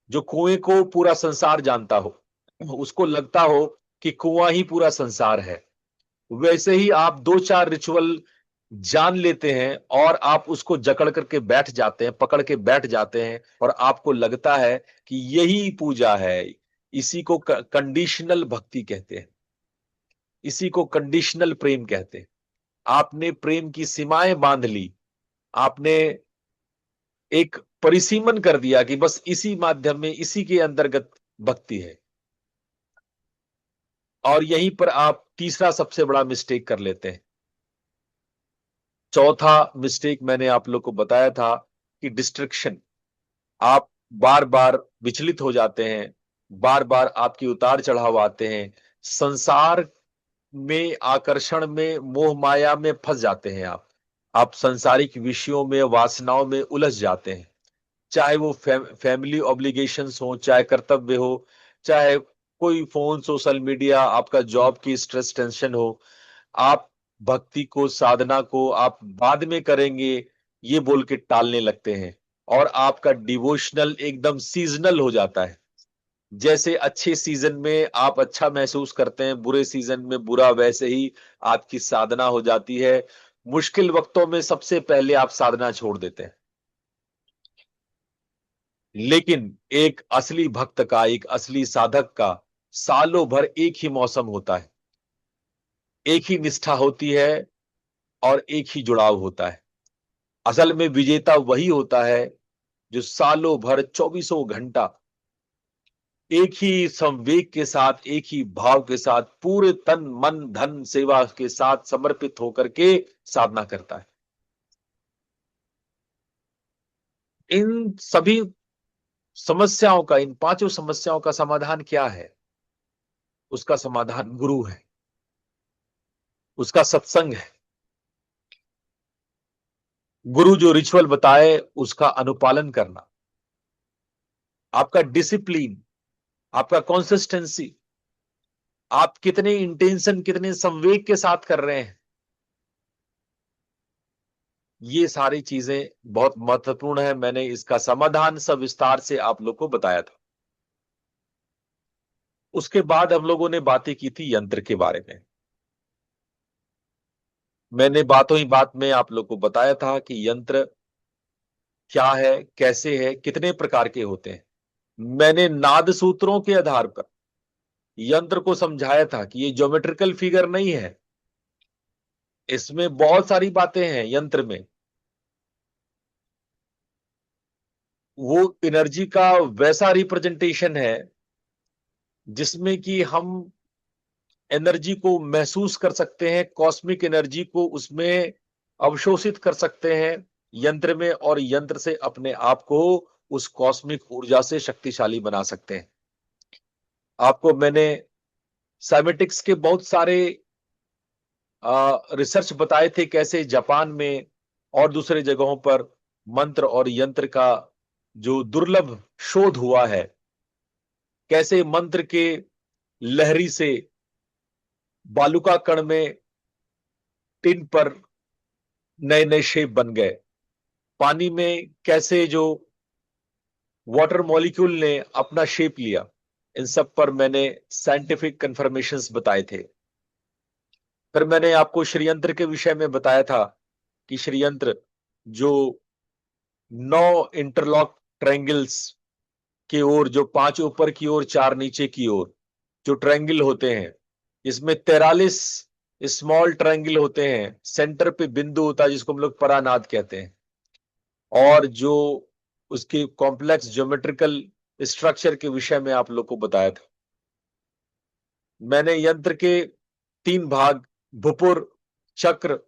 जो कुएं को पूरा संसार जानता हो, उसको लगता हो कि कुआं ही पूरा संसार है। वैसे ही आप दो चार रिचुअल जान लेते हैं और आप उसको जकड़ करके बैठ जाते हैं, पकड़ के बैठ जाते हैं, और आपको लगता है कि यही पूजा है। इसी को कंडीशनल भक्ति कहते हैं, इसी को कंडीशनल प्रेम कहते हैं। आपने प्रेम की सीमाएं बांध ली, आपने एक परिसीमन कर दिया कि बस इसी माध्यम में, इसी के अंतर्गत भक्ति है। और यहीं पर आप तीसरा सबसे बड़ा मिस्टेक कर लेते हैं। चौथा मिस्टेक मैंने आप लोग को बताया था कि डिस्ट्रैक्शन। आप बार बार विचलित हो जाते हैं, बार बार आपकी उतार चढ़ाव आते हैं, संसार में, आकर्षण में, मोह माया में फंस जाते हैं। आप सांसारिक विषयों में, वासनाओं में उलझ जाते हैं। चाहे वो फैमिली ऑब्लिगेशंस हो, चाहे कर्तव्य हो, चाहे कोई फोन, सोशल मीडिया, आपका जॉब की स्ट्रेस टेंशन हो, आप भक्ति को, साधना को आप बाद में करेंगे ये बोल के टालने लगते हैं। और आपका डिवोशनल एकदम सीजनल हो जाता है। जैसे अच्छे सीजन में आप अच्छा महसूस करते हैं, बुरे सीजन में बुरा, वैसे ही आपकी साधना हो जाती है। मुश्किल वक्तों में सबसे पहले आप साधना छोड़ देते हैं। लेकिन एक असली भक्त का, एक असली साधक का सालों भर एक ही मौसम होता है, एक ही निष्ठा होती है और एक ही जुड़ाव होता है। असल में विजेता वही होता है जो सालों भर, चौबीसों घंटा एक ही संवेग के साथ, एक ही भाव के साथ, पूरे तन मन धन सेवा के साथ समर्पित होकर के साधना करता है। इन सभी समस्याओं का, इन पांचों समस्याओं का समाधान क्या है? उसका समाधान गुरु है, उसका सत्संग है। गुरु जो रिचुअल बताए उसका अनुपालन करना, आपका डिसिप्लिन, आपका कंसिस्टेंसी, आप कितने इंटेंशन, कितने संवेग के साथ कर रहे हैं, ये सारी चीजें बहुत महत्वपूर्ण है। मैंने इसका समाधान सविस्तार से आप लोग को बताया था। उसके बाद हम लोगों ने बातें की थी यंत्र के बारे में। मैंने बातों ही बात में आप लोग को बताया था कि यंत्र क्या है, कैसे है, कितने प्रकार के होते हैं। मैंने नाद सूत्रों के आधार पर यंत्र को समझाया था कि ये ज्योमेट्रिकल फिगर नहीं है, इसमें बहुत सारी बातें हैं यंत्र में। वो एनर्जी का वैसा रिप्रेजेंटेशन है जिसमें कि हम एनर्जी को महसूस कर सकते हैं, कॉस्मिक एनर्जी को उसमें अवशोषित कर सकते हैं यंत्र में, और यंत्र से अपने आप को उस कॉस्मिक ऊर्जा से शक्तिशाली बना सकते हैं। आपको मैंने साइमेटिक्स के बहुत सारे रिसर्च बताए थे, कैसे जापान में और दूसरे जगहों पर मंत्र और यंत्र का जो दुर्लभ शोध हुआ है, कैसे मंत्र के लहरी से बालुका कण में टिन पर नए नए शेप बन गए, पानी में कैसे जो वाटर मॉलिक्यूल ने अपना शेप लिया, इन सब पर मैंने साइंटिफिक कंफर्मेशंस बताए थे। फिर मैंने आपको श्रीयंत्र के विषय में बताया था कि श्रीयंत्र जो 9 इंटरलॉक ट्रायंगल्स की ओर, जो 5 ऊपर की ओर 4 नीचे की ओर जो ट्रायंगल होते हैं, इसमें 43 स्मॉल ट्रायंगल होते हैं, सेंटर पे बिंदु होता है जिसको हम लोग परानाद कहते हैं, और जो उसके कॉम्प्लेक्स ज्योमेट्रिकल स्ट्रक्चर के विषय में आप लोग को बताया था। मैंने यंत्र के 3 भाग, भुपुर, चक्र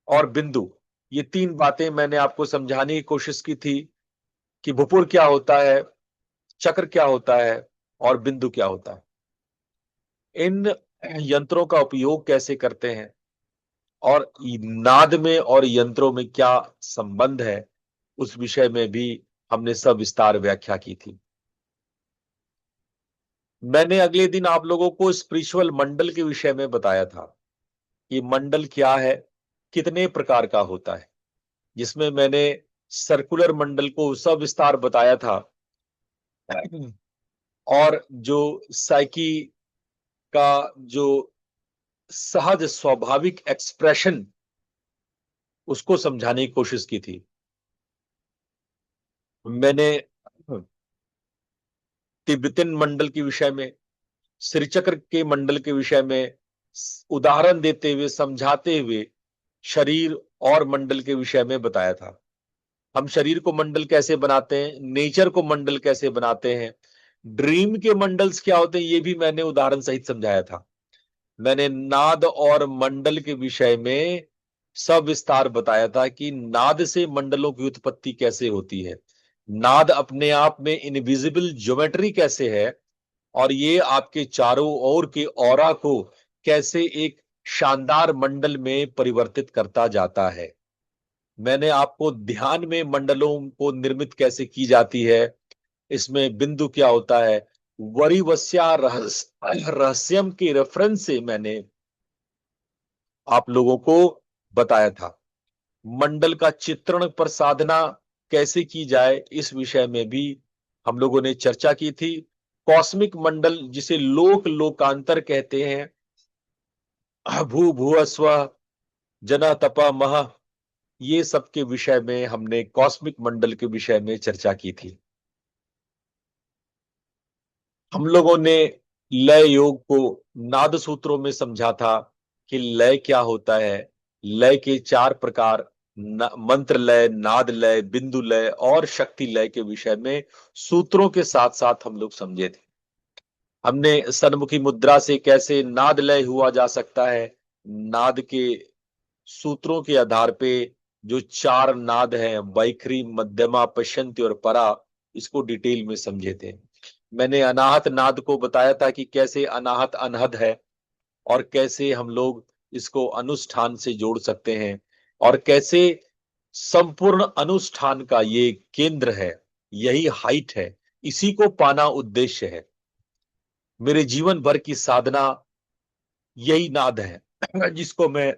और बिंदु, ये 3 बातें मैंने आपको समझाने की कोशिश की थी कि भुपुर क्या होता है, चक्र क्या होता है और बिंदु क्या होता है, इन यंत्रों का उपयोग कैसे करते हैं, और नाद में और यंत्रों में क्या संबंध है, उस विषय में भी हमने सविस्तार व्याख्या की थी। मैंने अगले दिन आप लोगों को स्पिरिचुअल मंडल के विषय में बताया था कि मंडल क्या है, कितने प्रकार का होता है, जिसमें मैंने सर्कुलर मंडल को सविस्तार बताया था, और जो साइकी का जो सहज स्वाभाविक एक्सप्रेशन, उसको समझाने की कोशिश की थी। मैंने तिब्बतन मंडल के विषय में, श्रीचक्र के मंडल के विषय में उदाहरण देते हुए, समझाते हुए शरीर और मंडल के विषय में बताया था। हम शरीर को मंडल कैसे बनाते हैं, नेचर को मंडल कैसे बनाते हैं, ड्रीम के मंडल्स क्या होते हैं, ये भी मैंने उदाहरण सहित समझाया था। मैंने नाद और मंडल के विषय में सविस्तार बताया था कि नाद से मंडलों की उत्पत्ति कैसे होती है, नाद अपने आप में इनविजिबल ज्योमेट्री कैसे है, और ये आपके चारों ओर के ऑरा को कैसे एक शानदार मंडल में परिवर्तित करता जाता है। मैंने आपको ध्यान में मंडलों को निर्मित कैसे की जाती है, इसमें बिंदु क्या होता है, वरिवस्या रहस्यम के रेफरेंस से मैंने आप लोगों को बताया था। मंडल का चित्रण पर साधना कैसे की जाए, इस विषय में भी हम लोगों ने चर्चा की थी। कॉस्मिक मंडल, जिसे लोक लोकांतर कहते हैं, भू भुव स्व, जना तपा मह, ये सब के विषय में हमने कॉस्मिक मंडल के विषय में चर्चा की थी। हम लोगों ने लय योग को नाद सूत्रों में समझा था कि लय क्या होता है, लय के 4 प्रकार, मंत्र लय, नाद लय, बिंदु लय और शक्ति लय के विषय में सूत्रों के साथ साथ हम लोग समझे थे। हमने सन्मुखी मुद्रा से कैसे नाद लय हुआ जा सकता है, नाद के सूत्रों के आधार पे जो 4 नाद हैं, वैखरी, मध्यमा, पश्यंती और परा, इसको डिटेल में समझे थे। मैंने अनाहत नाद को बताया था कि कैसे अनाहत अनहद है, और कैसे हम लोग इसको अनुष्ठान से जोड़ सकते हैं, और कैसे संपूर्ण अनुष्ठान का ये केंद्र है, यही हाइट है, इसी को पाना उद्देश्य है। मेरे जीवन भर की साधना यही नाद है जिसको मैं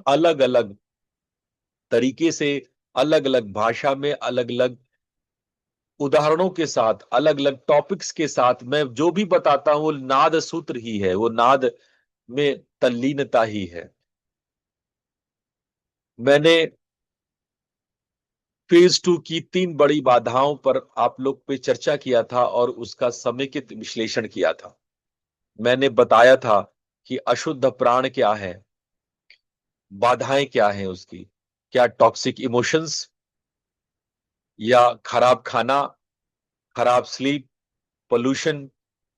अलग अलग तरीके से, अलग अलग भाषा में, अलग अलग उदाहरणों के साथ, अलग अलग टॉपिक्स के साथ मैं जो भी बताता हूं वो नाद सूत्र ही है, वो नाद में तल्लीनता ही है। मैंने फेज 2 की 3 बड़ी बाधाओं पर आप लोग पे चर्चा किया था और उसका समेकित विश्लेषण किया था। मैंने बताया था कि अशुद्ध प्राण क्या है, बाधाएं क्या हैं उसकी, क्या टॉक्सिक इमोशंस या खराब खाना, खराब स्लीप, पोल्यूशन।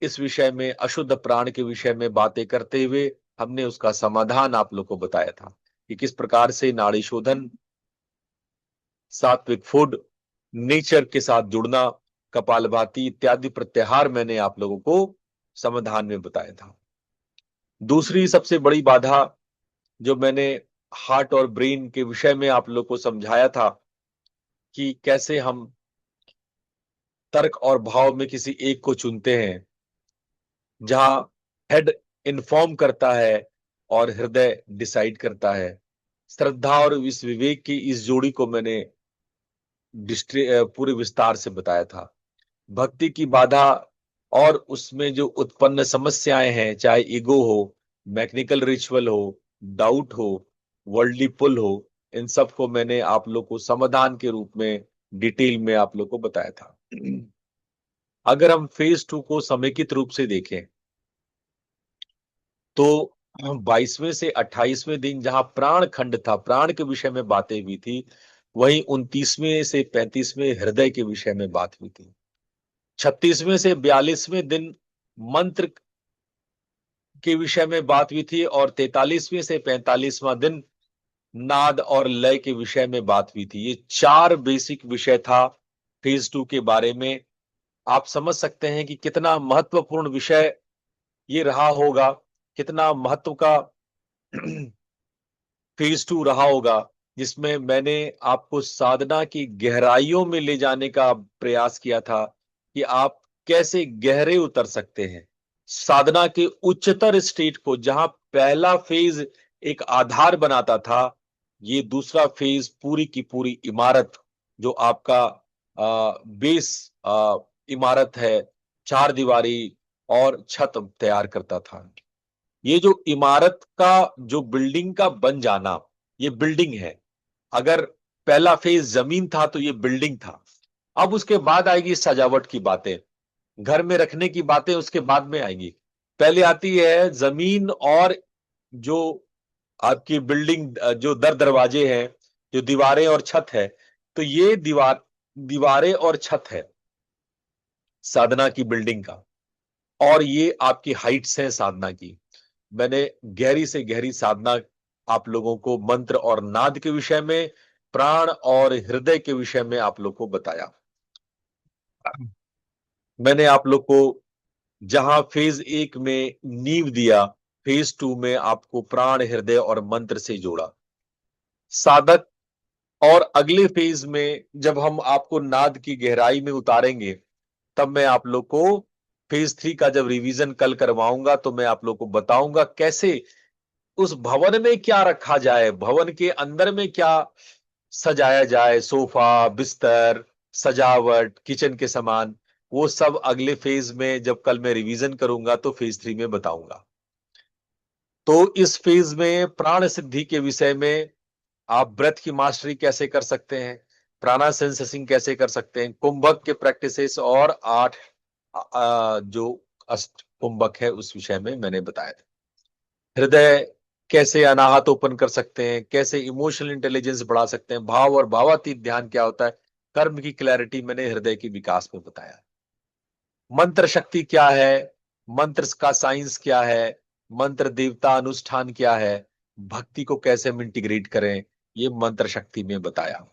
इस विषय में, अशुद्ध प्राण के विषय में बातें करते हुए हमने उसका समाधान आप लोग को बताया था कि किस प्रकार से नाड़ी शोधन, सात्विक फूड, नेचर के साथ जुड़ना, कपालभाति इत्यादि प्रत्याहार मैंने आप लोगों को समाधान में बताया था। दूसरी सबसे बड़ी बाधा जो मैंने हार्ट और ब्रेन के विषय में आप लोग को समझाया था कि कैसे हम तर्क और भाव में किसी एक को चुनते हैं, जहां हेड इन्फॉर्म करता है और हृदय डिसाइड करता है। श्रद्धा और इस विवेक की इस जोड़ी को मैंने पूरे विस्तार से बताया था। भक्ति की बाधा और उसमें जो उत्पन्न समस्याएं हैं, चाहे ईगो हो, मैकेनिकल रिचुअल हो, डाउट हो, वर्ल्डली पुल हो, इन सब को मैंने आप लोग को समाधान के रूप में डिटेल में आप लोग को बताया था। अगर हम फेज 2 को समेकित रूप से देखें तो 22वें से 28वें दिन जहां प्राण खंड था, प्राण के विषय में बातें हुई थी, वहीं 29वें से 35वें हृदय के विषय में बात हुई थी। 36वें से 42वें दिन मंत्र के विषय में बात हुई थी और 43वें से 45वां दिन नाद और लय के विषय में बात हुई थी। ये 4 बेसिक विषय था फेज 2 के बारे में। आप समझ सकते हैं कि कितना महत्वपूर्ण विषय ये रहा होगा, कितना महत्व का फेज 2 रहा होगा, जिसमें मैंने आपको साधना की गहराइयों में ले जाने का प्रयास किया था कि आप कैसे गहरे उतर सकते हैं साधना के उच्चतर स्टेट को। जहां पहला फेज एक आधार बनाता था, ये दूसरा फेज पूरी की पूरी इमारत, जो आपका बेस इमारत है, चार दीवारी और छत तैयार करता था। ये जो इमारत का, जो बिल्डिंग का बन जाना, ये बिल्डिंग है। अगर पहला फेज जमीन था तो ये बिल्डिंग था। अब उसके बाद आएगी सजावट की बातें, घर में रखने की बातें उसके बाद में आएंगी। पहले आती है जमीन और जो आपकी बिल्डिंग, जो दरवाजे हैं, जो दीवारें और छत है। तो ये दीवारें और छत है साधना की बिल्डिंग का, और ये आपकी हाइट्स हैं साधना की। मैंने गहरी से गहरी साधना आप लोगों को मंत्र और नाद के विषय में, प्राण और हृदय के विषय में आप लोग को बताया। मैंने आप लोग को जहां फेज 1 में नींव दिया, फेज 2 में आपको प्राण, हृदय और मंत्र से जोड़ा। साधक और अगले फेज में जब हम आपको नाद की गहराई में उतारेंगे, तब मैं आप लोग को फेज 3 का जब रिवीजन कल करवाऊंगा तो मैं आप लोग को बताऊंगा कैसे उस भवन में क्या रखा जाए, भवन के अंदर में क्या सजाया जाए, सोफा, बिस्तर, सजावट, किचन के सामान। वो सब अगले फेज में जब कल मैं रिवीजन करूंगा तो फेज 3 में बताऊंगा। तो इस फेज में प्राण सिद्धि के विषय में आप ब्रेथ की मास्टरी कैसे कर सकते हैं, प्राणा सेंसिंग कैसे कर सकते हैं, कुंभक के प्रैक्टिसेस और 8 जो अष्ट कुंभक है उस विषय में मैंने बताया था। हृदय कैसे अनाहत ओपन कर सकते हैं, कैसे इमोशनल इंटेलिजेंस बढ़ा सकते हैं, भाव और भावातीत ध्यान क्या होता है, कर्म की क्लैरिटी मैंने हृदय के विकास में बताया। मंत्र शक्ति क्या है, मंत्र का साइंस क्या है, मंत्र देवता अनुष्ठान क्या है, भक्ति को कैसे हम इंटीग्रेट करें, ये मंत्र शक्ति में बताया।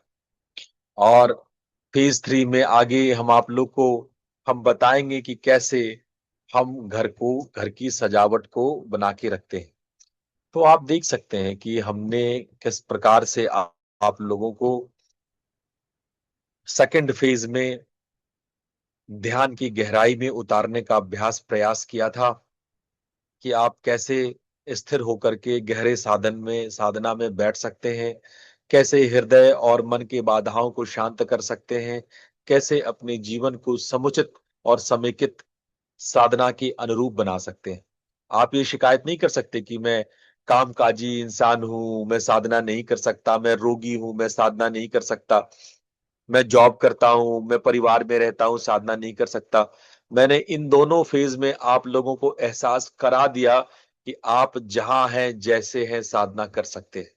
और फेज 3 में आगे हम आप लोग को हम बताएंगे कि कैसे हम घर की सजावट को बना के रखते हैं। तो आप देख सकते हैं कि हमने किस प्रकार से आप लोगों को सेकंड फेज में ध्यान की गहराई में उतारने का अभ्यास प्रयास किया था कि आप कैसे स्थिर होकर के गहरे साधना में बैठ सकते हैं, कैसे हृदय और मन की बाधाओं को शांत कर सकते हैं, कैसे अपने जीवन को समुचित और समेकित साधना के अनुरूप बना सकते हैं। आप ये शिकायत नहीं कर सकते कि मैं कामकाजी इंसान हूं, मैं साधना नहीं कर सकता, मैं रोगी हूं, मैं साधना नहीं कर सकता, मैं जॉब करता हूं, मैं परिवार में रहता हूं, साधना नहीं कर सकता। मैंने इन दोनों फेज में आप लोगों को एहसास करा दिया कि आप जहां हैं, जैसे हैं, साधना कर सकते हैं।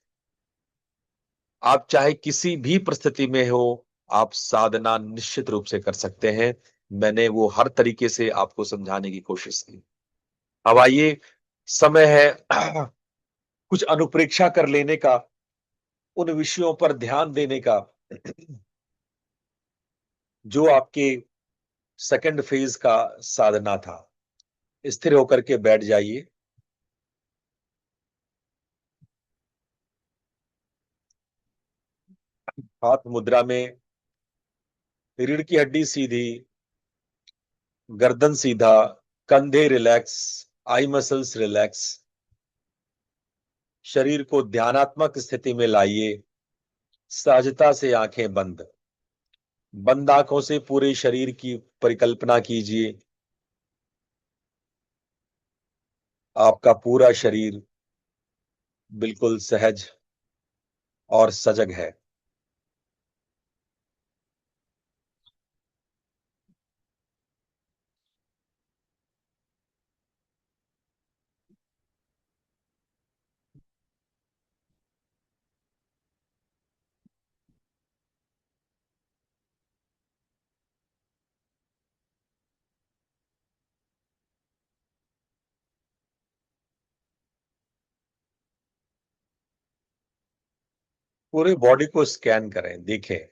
आप चाहे किसी भी परिस्थिति में हो, आप साधना निश्चित रूप से कर सकते हैं। मैंने वो हर तरीके से आपको समझाने की कोशिश की। अब आइए, समय है कुछ अनुप्रेक्षा कर लेने का, उन विषयों पर ध्यान देने का जो आपके सेकंड फेज का साधना था। स्थिर होकर के बैठ जाइए। हाथ मुद्रा में, रीढ़ की हड्डी सीधी, गर्दन सीधा, कंधे रिलैक्स, आई मसल्स रिलैक्स। शरीर को ध्यानात्मक स्थिति में लाइए। सहजता से आंखें बंद। बंद आंखों से पूरे शरीर की परिकल्पना कीजिए। आपका पूरा शरीर बिल्कुल सहज और सजग है। पूरे बॉडी को स्कैन करें, देखें।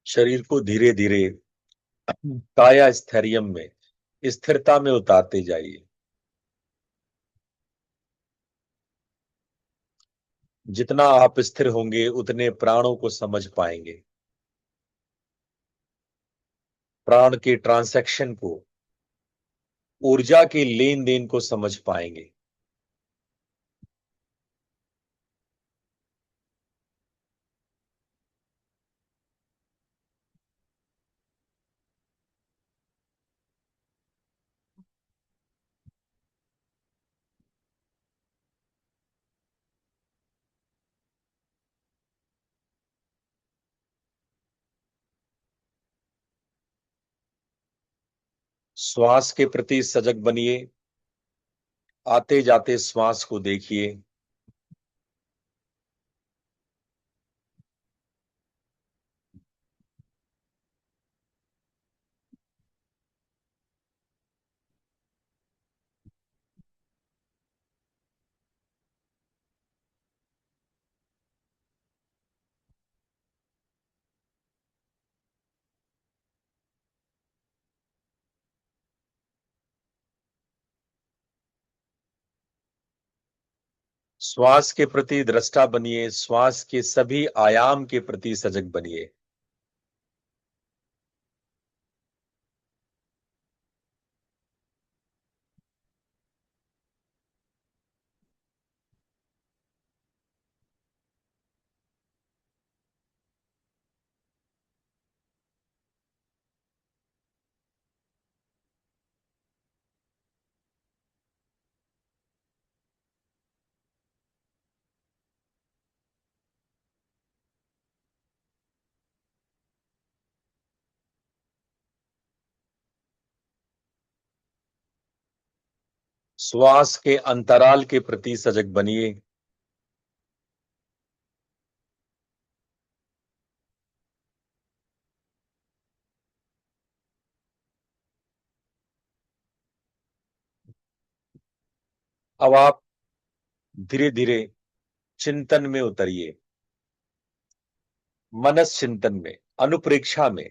शरीर को धीरे धीरे काया स्थैर्यम में, स्थिरता में उतारते जाइए। जितना आप स्थिर होंगे, उतने प्राणों को समझ पाएंगे, प्राण के ट्रांसैक्शन को, ऊर्जा के लेन देन को समझ पाएंगे। श्वास के प्रति सजग बनिए। आते जाते श्वास को देखिए। श्वास के प्रति दृष्टा बनिए। श्वास के सभी आयाम के प्रति सजग बनिए। श्वास के अंतराल के प्रति सजग बनिए। अब आप धीरे धीरे चिंतन में उतरिए, मनस चिंतन में, अनुप्रेक्षा में।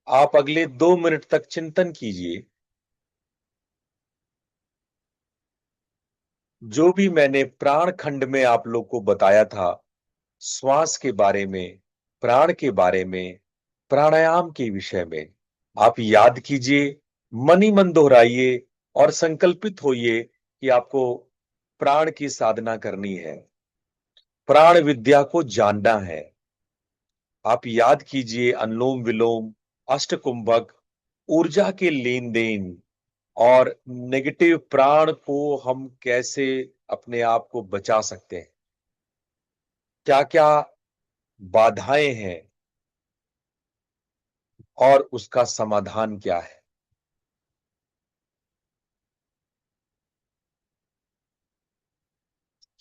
आप अगले 2 मिनट तक चिंतन कीजिए, जो भी मैंने प्राण खंड में आप लोग को बताया था, श्वास के बारे में, प्राण के बारे में, प्राणायाम के विषय में, आप याद कीजिए, मन ही मन दोहराइए और संकल्पित होइए कि आपको प्राण की साधना करनी है, प्राण विद्या को जानना है। आप याद कीजिए, अनुलोम विलोम, अष्टकुंभक, ऊर्जा के लेन देन और नेगेटिव प्राण को हम कैसे अपने आप को बचा सकते हैं, क्या क्या बाधाएं हैं और उसका समाधान क्या है।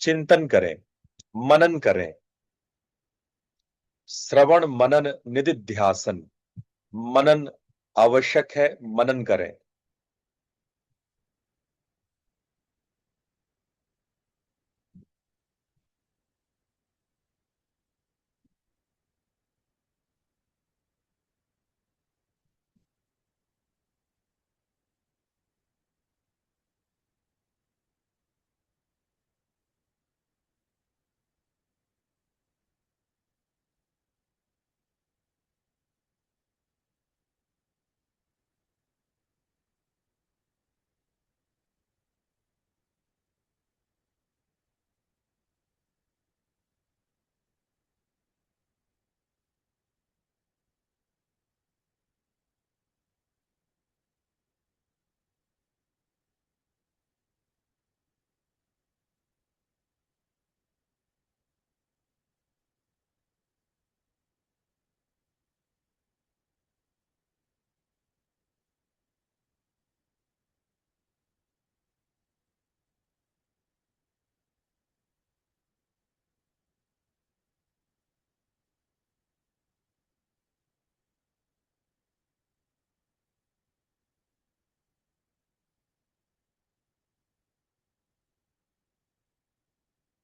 चिंतन करें, मनन करें, श्रवण मनन निदिध्यासन, मनन आवश्यक है, मनन करें।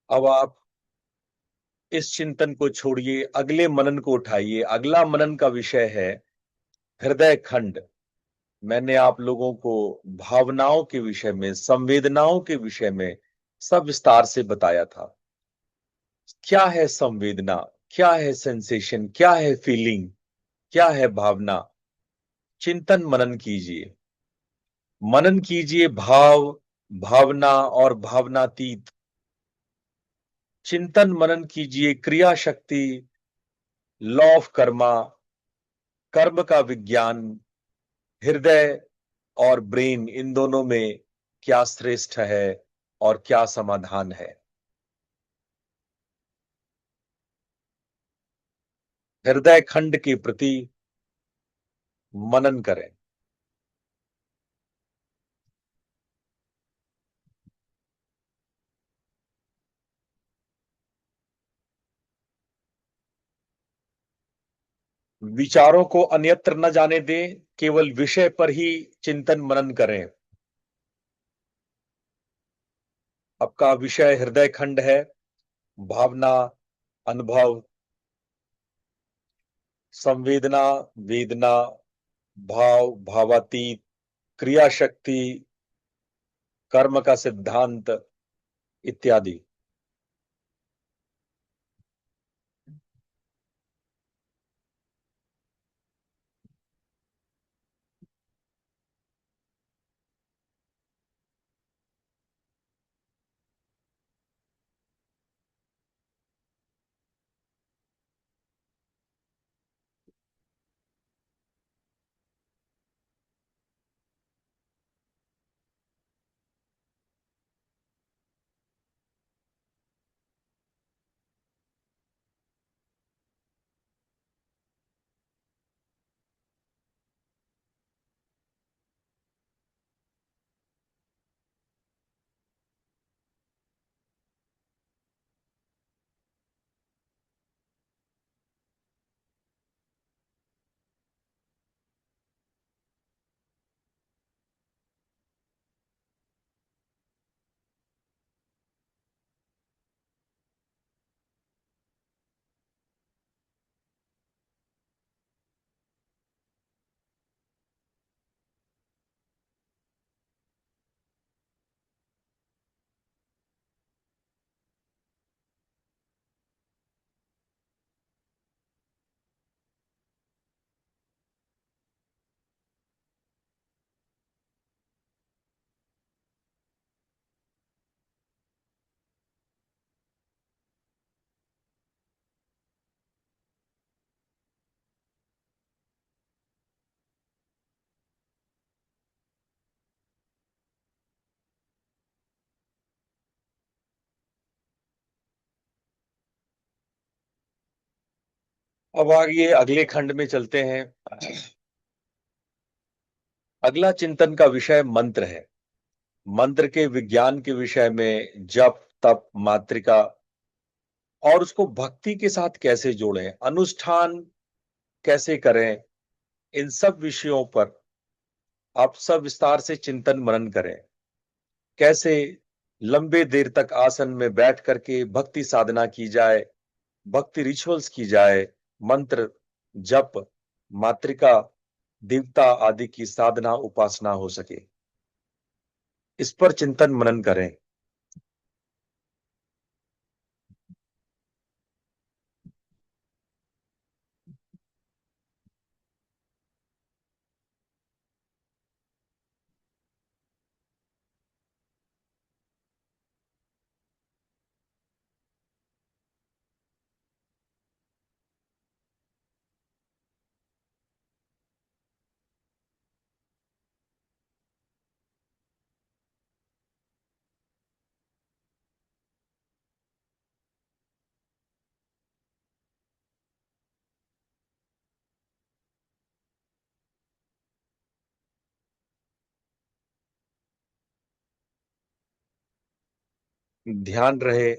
अब आप इस चिंतन को छोड़िए, अगले मनन को उठाइए। अगला मनन का विषय है हृदय खंड। मैंने आप लोगों को भावनाओं के विषय में, संवेदनाओं के विषय में सब विस्तार से बताया था। क्या है संवेदना, क्या है सेंसेशन, क्या है फीलिंग, क्या है भावना। चिंतन मनन कीजिए, मनन कीजिए भाव, भावना और भावनातीत। चिंतन मनन कीजिए क्रिया शक्ति, लॉ ऑफ कर्मा, कर्म का विज्ञान, हृदय और ब्रेन, इन दोनों में क्या श्रेष्ठ है और क्या समाधान है। हृदय खंड के प्रति मनन करें। विचारों को अन्यत्र न जाने दें, केवल विषय पर ही चिंतन मनन करें। आपका विषय हृदय खंड है, भावना, अनुभव, संवेदना, वेदना, भाव, भावातीत, क्रिया शक्ति, कर्म का सिद्धांत इत्यादि। अब आगे अगले खंड में चलते हैं। अगला चिंतन का विषय मंत्र है। मंत्र के विज्ञान के विषय में जप तप मात्रिका और उसको भक्ति के साथ कैसे जोड़ें, अनुष्ठान कैसे करें, इन सब विषयों पर आप सब विस्तार से चिंतन मनन करें। कैसे लंबे देर तक आसन में बैठ करके भक्ति साधना की जाए, भक्ति रिचुअल्स की जाए, मंत्र जप मात्रिका देवता आदि की साधना उपासना हो सके, इस पर चिंतन मनन करें। ध्यान रहे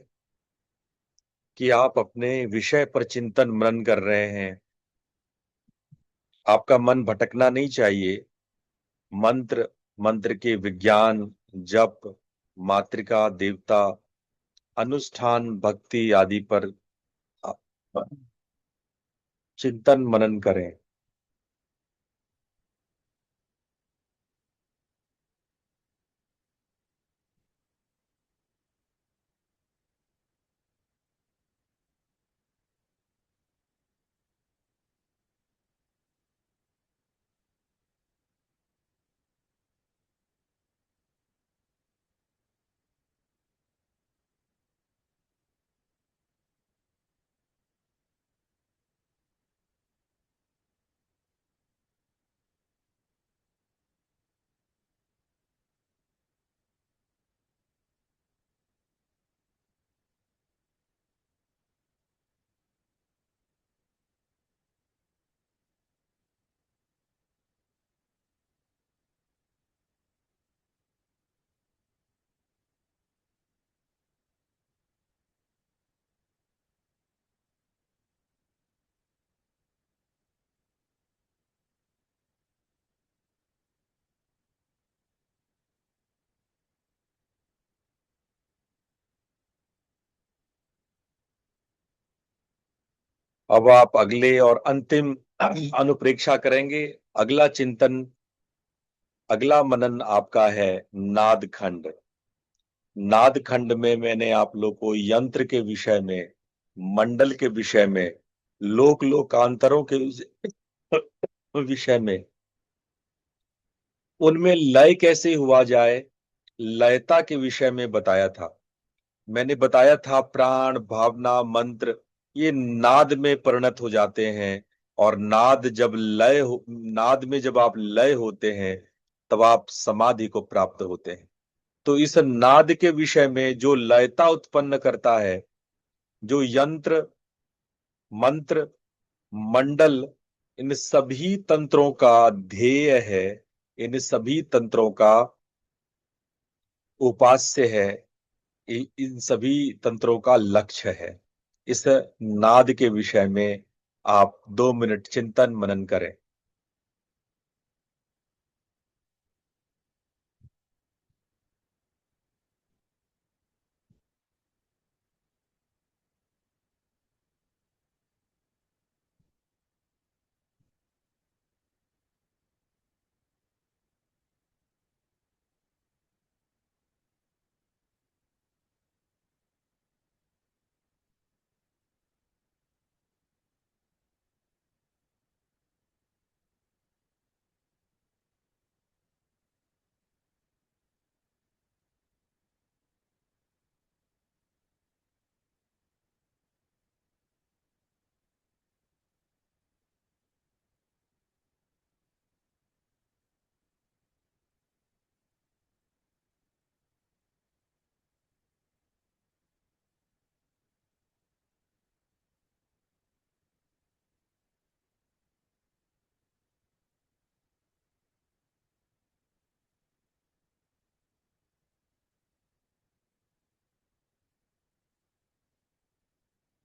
कि आप अपने विषय पर चिंतन मनन कर रहे हैं। आपका मन भटकना नहीं चाहिए। मंत्र, मंत्र के विज्ञान, जप मात्रिका देवता अनुष्ठान भक्ति आदि पर आप चिंतन मनन करें। अब आप अगले और अंतिम अनुप्रेक्षा करेंगे। अगला चिंतन, अगला मनन आपका है नाद खंड। नाद खंड में मैंने आप लोग को यंत्र के विषय में, मंडल के विषय में, लोक लोकांतरों के विषय में, उनमें लय कैसे हुआ जाए, लयता के विषय में बताया था। मैंने बताया था प्राण भावना मंत्र ये नाद में परिणत हो जाते हैं, और नाद जब नाद में जब आप लय होते हैं तब आप समाधि को प्राप्त होते हैं। तो इस नाद के विषय में जो लयता उत्पन्न करता है, जो यंत्र मंत्र मंडल, इन सभी तंत्रों का ध्येय है, इन सभी तंत्रों का उपास्य है, इन सभी तंत्रों का लक्ष्य है। इस नाद के विषय में आप 2 मिनट चिंतन मनन करें।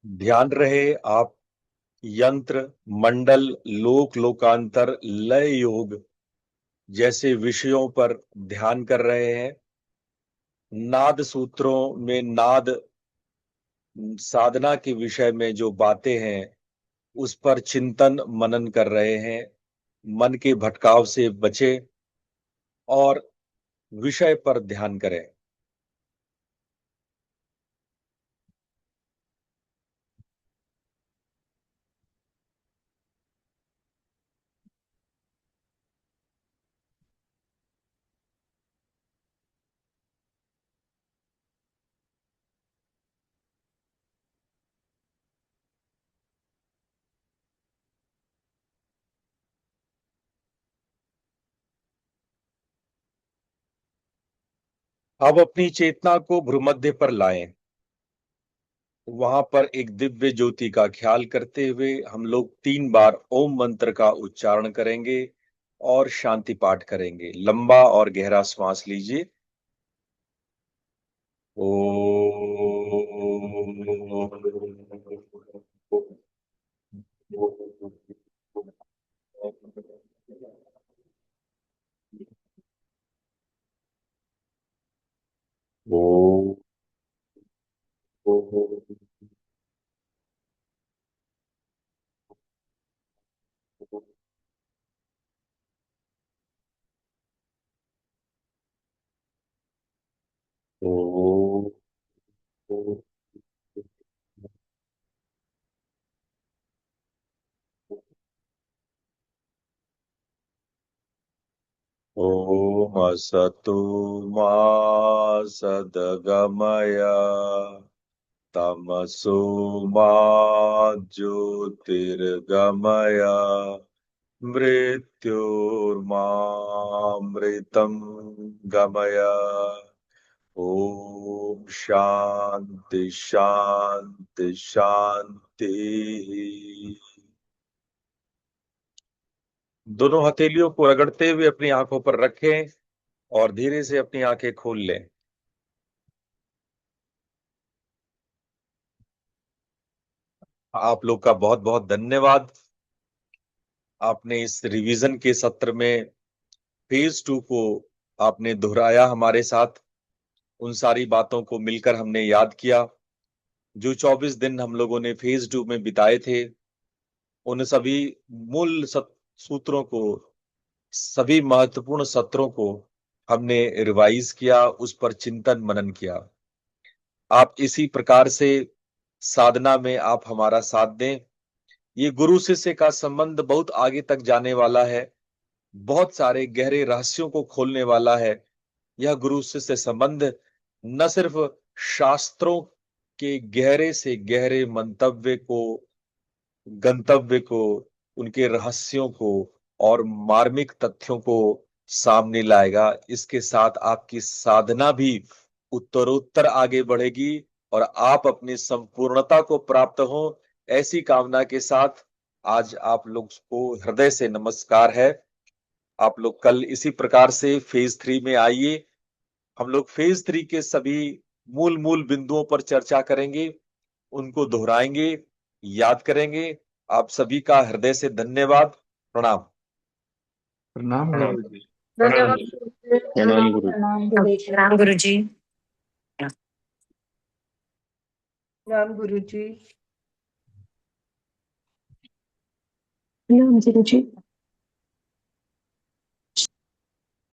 ध्यान रहे आप यंत्र, मंडल, लोक, लोकांतर, लय योग जैसे विषयों पर ध्यान कर रहे हैं। नाद सूत्रों में नाद साधना के विषय में जो बातें हैं उस पर चिंतन मनन कर रहे हैं। मन के भटकाव से बचे और विषय पर ध्यान करें। अब अपनी चेतना को भ्रूमध्य पर लाएं। वहां पर एक दिव्य ज्योति का ख्याल करते हुए हम लोग 3 बार ओम मंत्र का उच्चारण करेंगे और शांति पाठ करेंगे। लंबा और गहरा श्वास लीजिए। ओ ओम असतो मा सद्गमय तमसो मा ज्योतिर्गमय मृत्योर्मामृतं गमय। ओम शांति शांति शांति। दोनों हथेलियों को रगड़ते हुए अपनी आंखों पर रखें और धीरे से अपनी आंखें खोल लें। आप लोग का बहुत बहुत धन्यवाद। आपने इस रिवीजन के सत्र में फेज 2 को आपने दोहराया हमारे साथ। उन सारी बातों को मिलकर हमने याद किया। जो 24 दिन हम लोगों ने फेज 2 में बिताए थे उन सभी मूल सूत्रों को, सभी महत्वपूर्ण सत्रों को हमने रिवाइज किया, उस पर चिंतन मनन किया। आप इसी प्रकार से साधना में आप हमारा साथ दें। ये गुरु शिष्य का संबंध बहुत आगे तक जाने वाला है, बहुत सारे गहरे रहस्यों को खोलने वाला है। यह गुरु शिष्य संबंध न सिर्फ शास्त्रों के गहरे से गहरे मंतव्य को, गंतव्य को, उनके रहस्यों को और मार्मिक तथ्यों को सामने लाएगा, इसके साथ आपकी साधना भी उत्तरोत्तर आगे बढ़ेगी और आप अपनी संपूर्णता को प्राप्त हो, ऐसी कामना के साथ आज आप लोग को हृदय से नमस्कार है। आप लोग कल इसी प्रकार से फेज 3 में आइए। हम लोग फेज 3 के सभी मूल मूल बिंदुओं पर चर्चा करेंगे, उनको दोहराएंगे, याद करेंगे। आप सभी का हृदय से धन्यवाद। प्रणाम। प्रणाम प्रणाम गुरु। जी। धन्यवाद प्रणाम गुरु। प्रणाम गुरु जी। राम गुरु जी। प्रणाम गुरु जी।